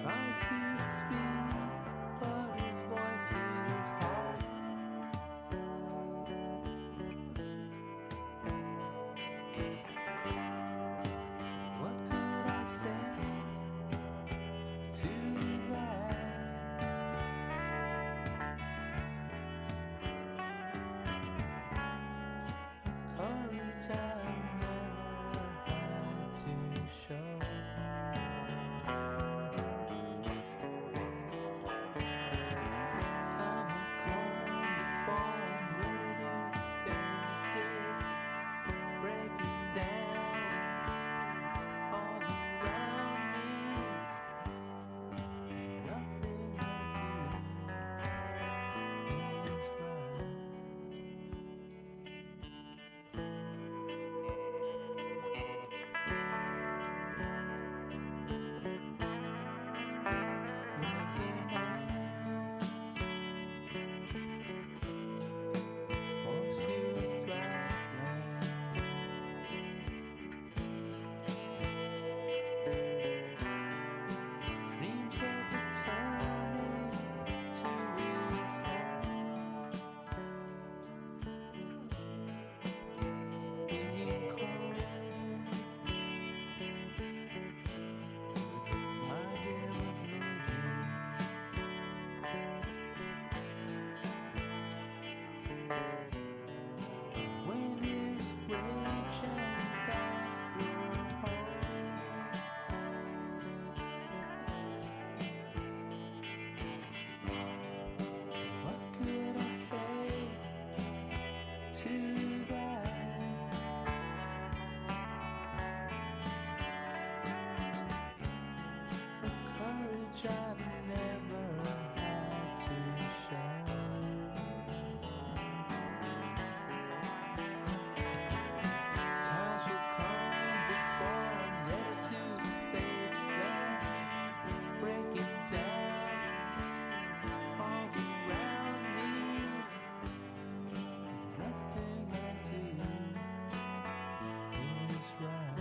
Tries to speak, but his voice is hollow. What could I say to that? Courage I never had to show. Time will come before I'm ready to face it, breaking down all around me. Nothing I do is right. Words are mine, forced to a flatland. Dreams of returning to his home, being cold. My dear of living, when his rage and back were home. What could I say to that? A courage I've never had to show. Times will come before I'm ready to face them, breaking down all around me. Nothing I do is right.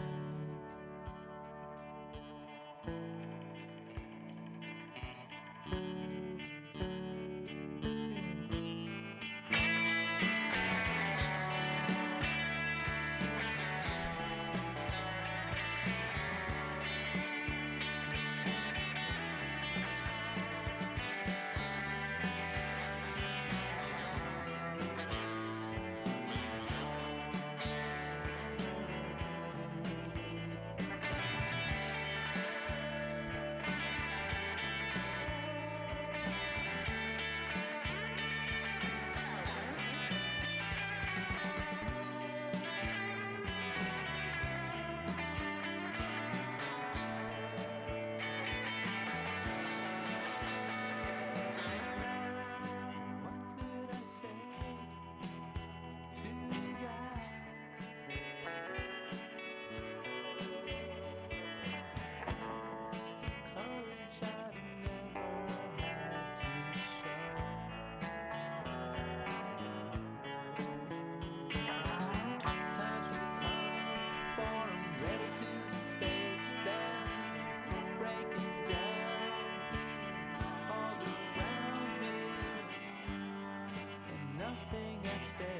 What could I say to that? Courage I've never had to show. Times will come before I'm ready to face them, breaking down all around me, and nothing I say.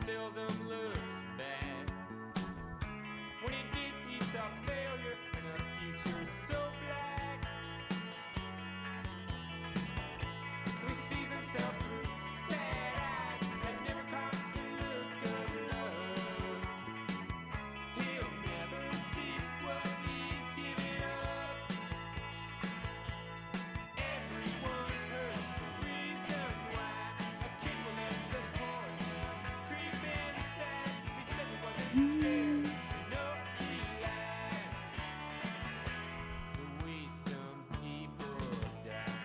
seldom looks back. When he did, he saw failure and a future so black. So he sees himself through sad eyes that never caught the look of love. He'll never see what he's giving up. Everyone's heard the reasons why a kid will let the poison creep inside. He says he wasn't scared, no, he lied. The way some people die.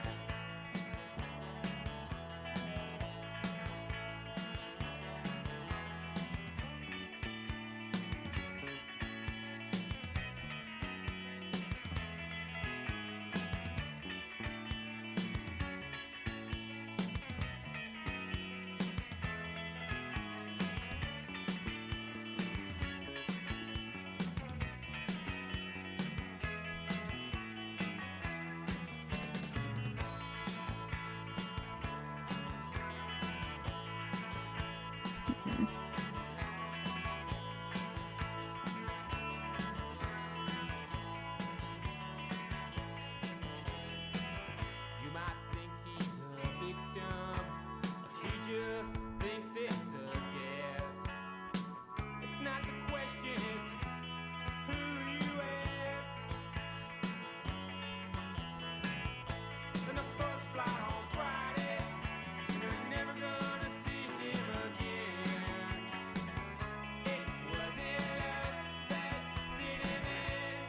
You might think he's a victim, he just thinks it's a guess. It's not the question, it's who you ask. And the birds fly on Friday, and you're never gonna see him again. It wasn't love that did him in.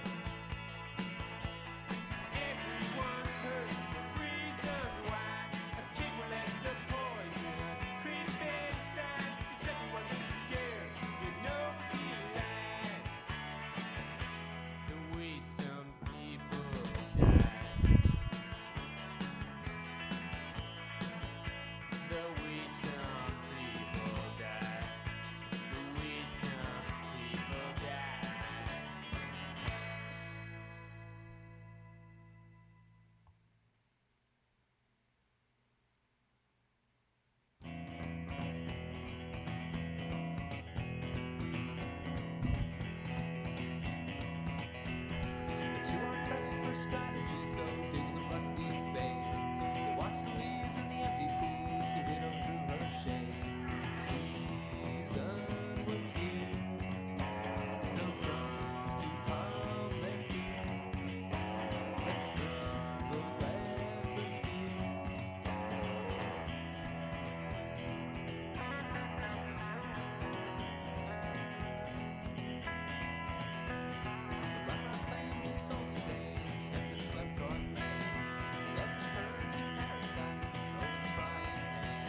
Everyone's heard the reasons why a kid will let the poison creep inside. He says he wasn't scared, you know he lied. The way some people die. The way some people die. The way some people die. But you aren't pressed for strategy, so dig the rusty spade. You watch the leaves in the empty pools, the widow drew her shade. Season was here, no drums to calm their fear. Let's drink the lamber's beer. The rocker claimed his soul today, the tempest swept on land. Lovers turned to parasites over the frying pan.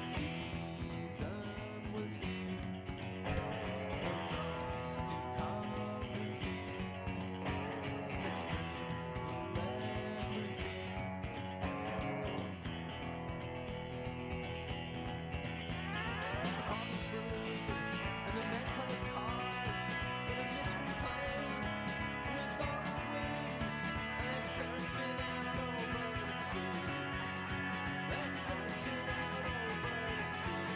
Season was here, no drums to calm their fear. Let's drink the lamber's beer. The coffins brewed, and the men played cards in a mystery plane with all its wings, and they're searching out over the sea. They're searching out over the sea.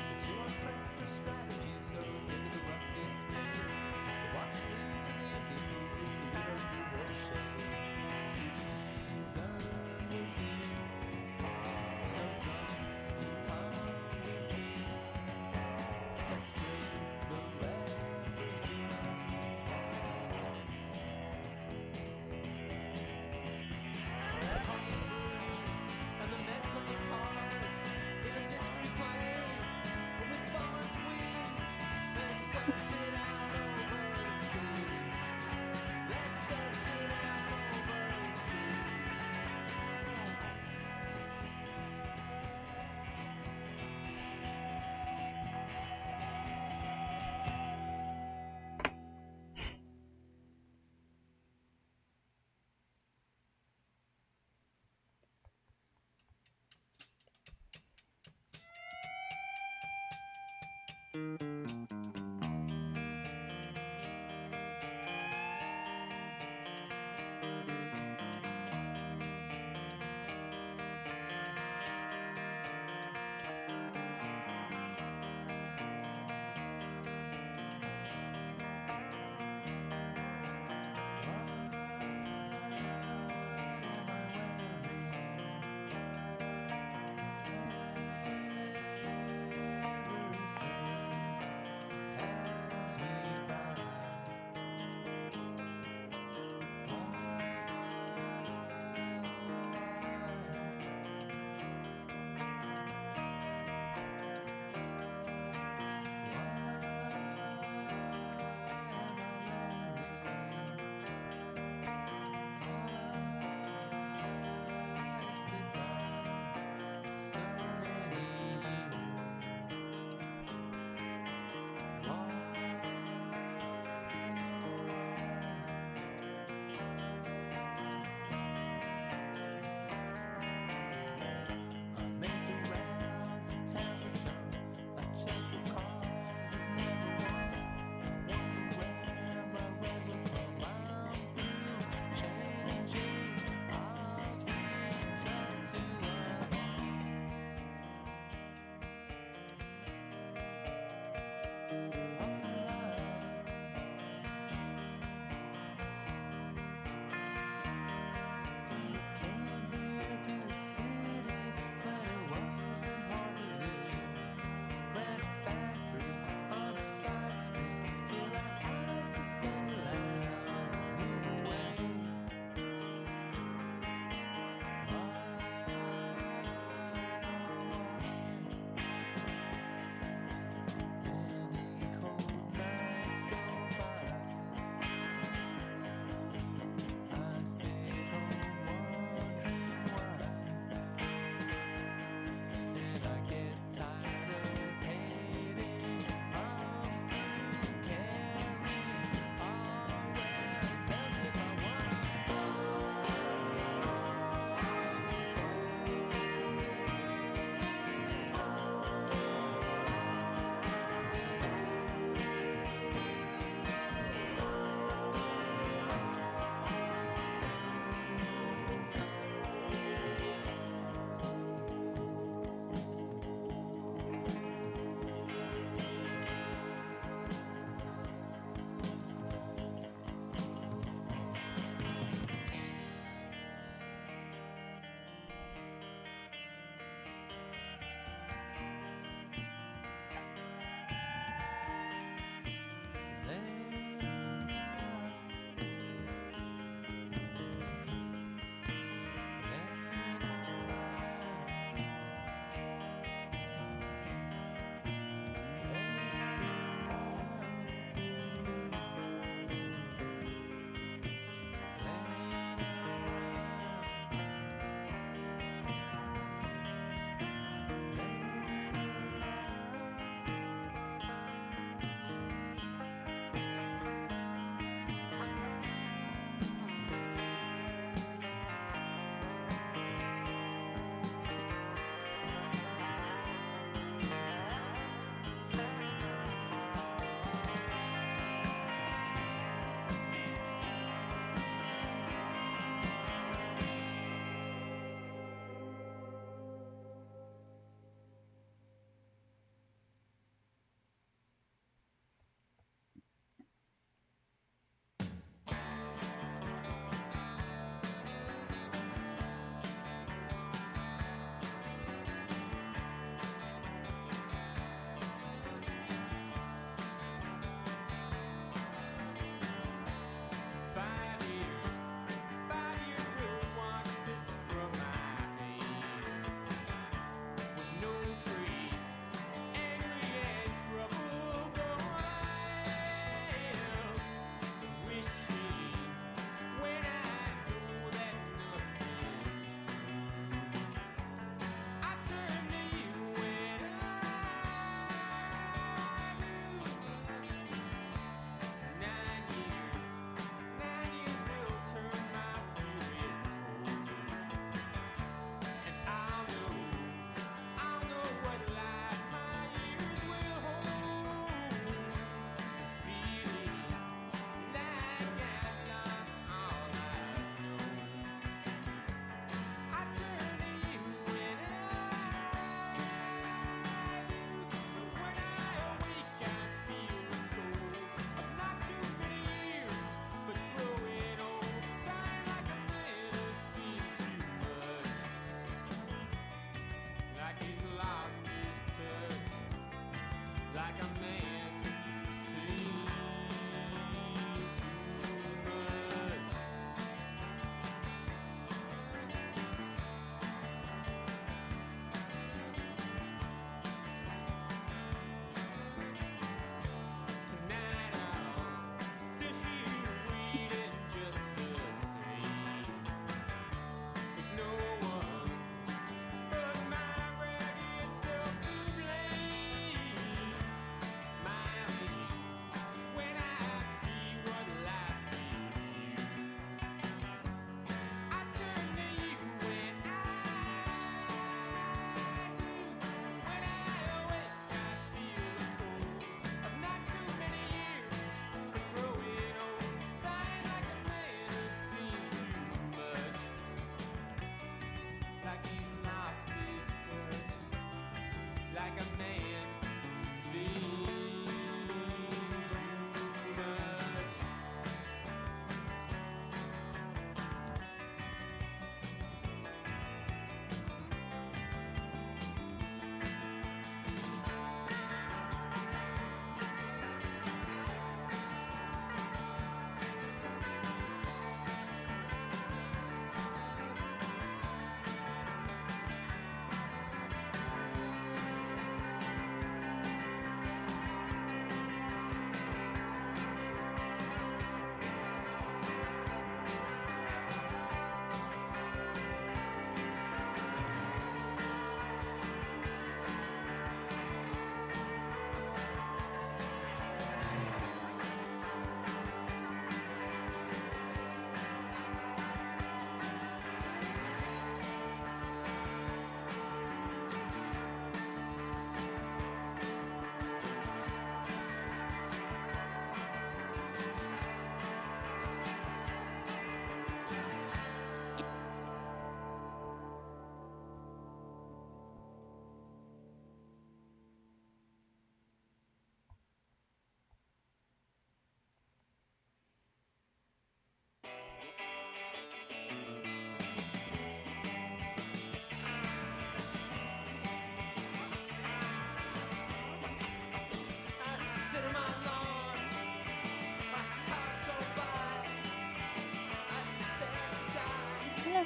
But you are pressed for strategy, so dig the rusty spear. You watch the leaves in the empty pools, the widow drew her shade. Season was here, no drums to calm their fear. Let's drink the lamber's beer. The coffins brewed, and the men played cards in a mystery plane with fallen wings. They're searching out over the sea. They're searching out over the sea.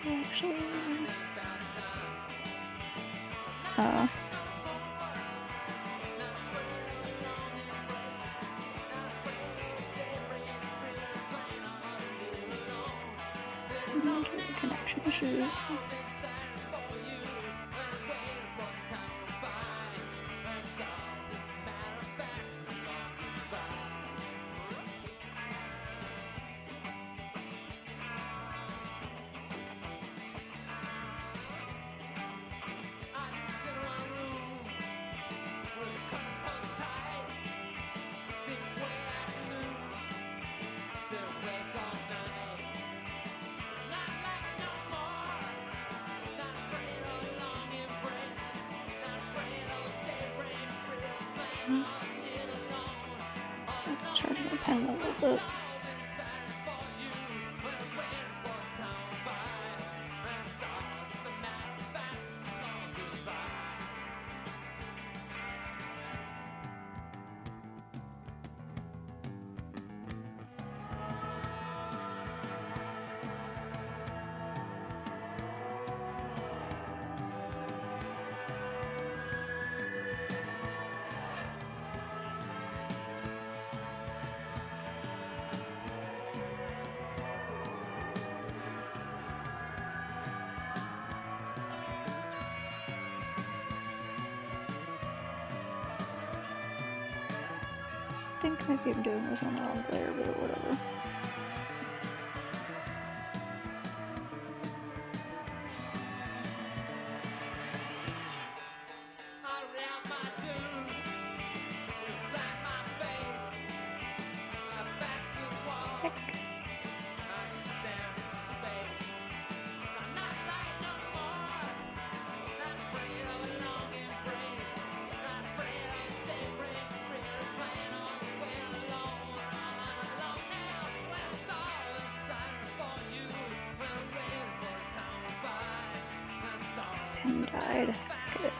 actually. Connection issues. Charge my pen a little bit. I think maybe I'm doing this on the wrong player, but whatever. And died. Good.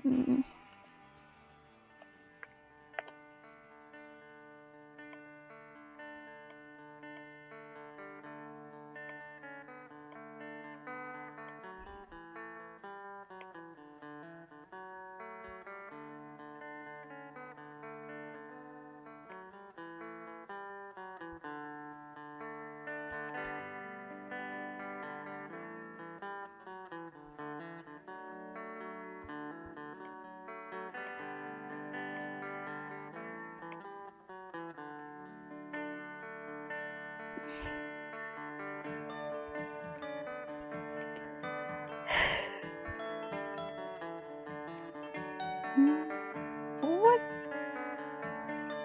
Mm. What?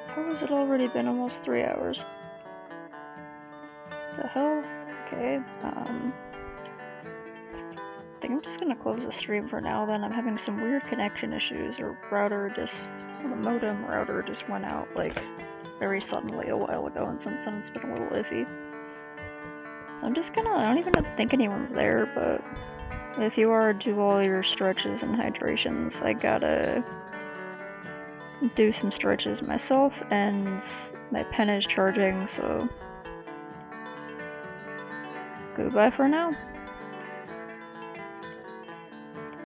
How has it already been almost 3 hours? The hell? Okay, I think I'm just gonna close the stream for now then. I'm having some weird connection issues, or the modem router just went out like very suddenly a while ago, and since then it's been a little iffy. So I'm just gonna, I don't even think anyone's there, but if you are, do all your stretches and hydrations. I gotta do some stretches myself, and my pen is charging, so goodbye for now.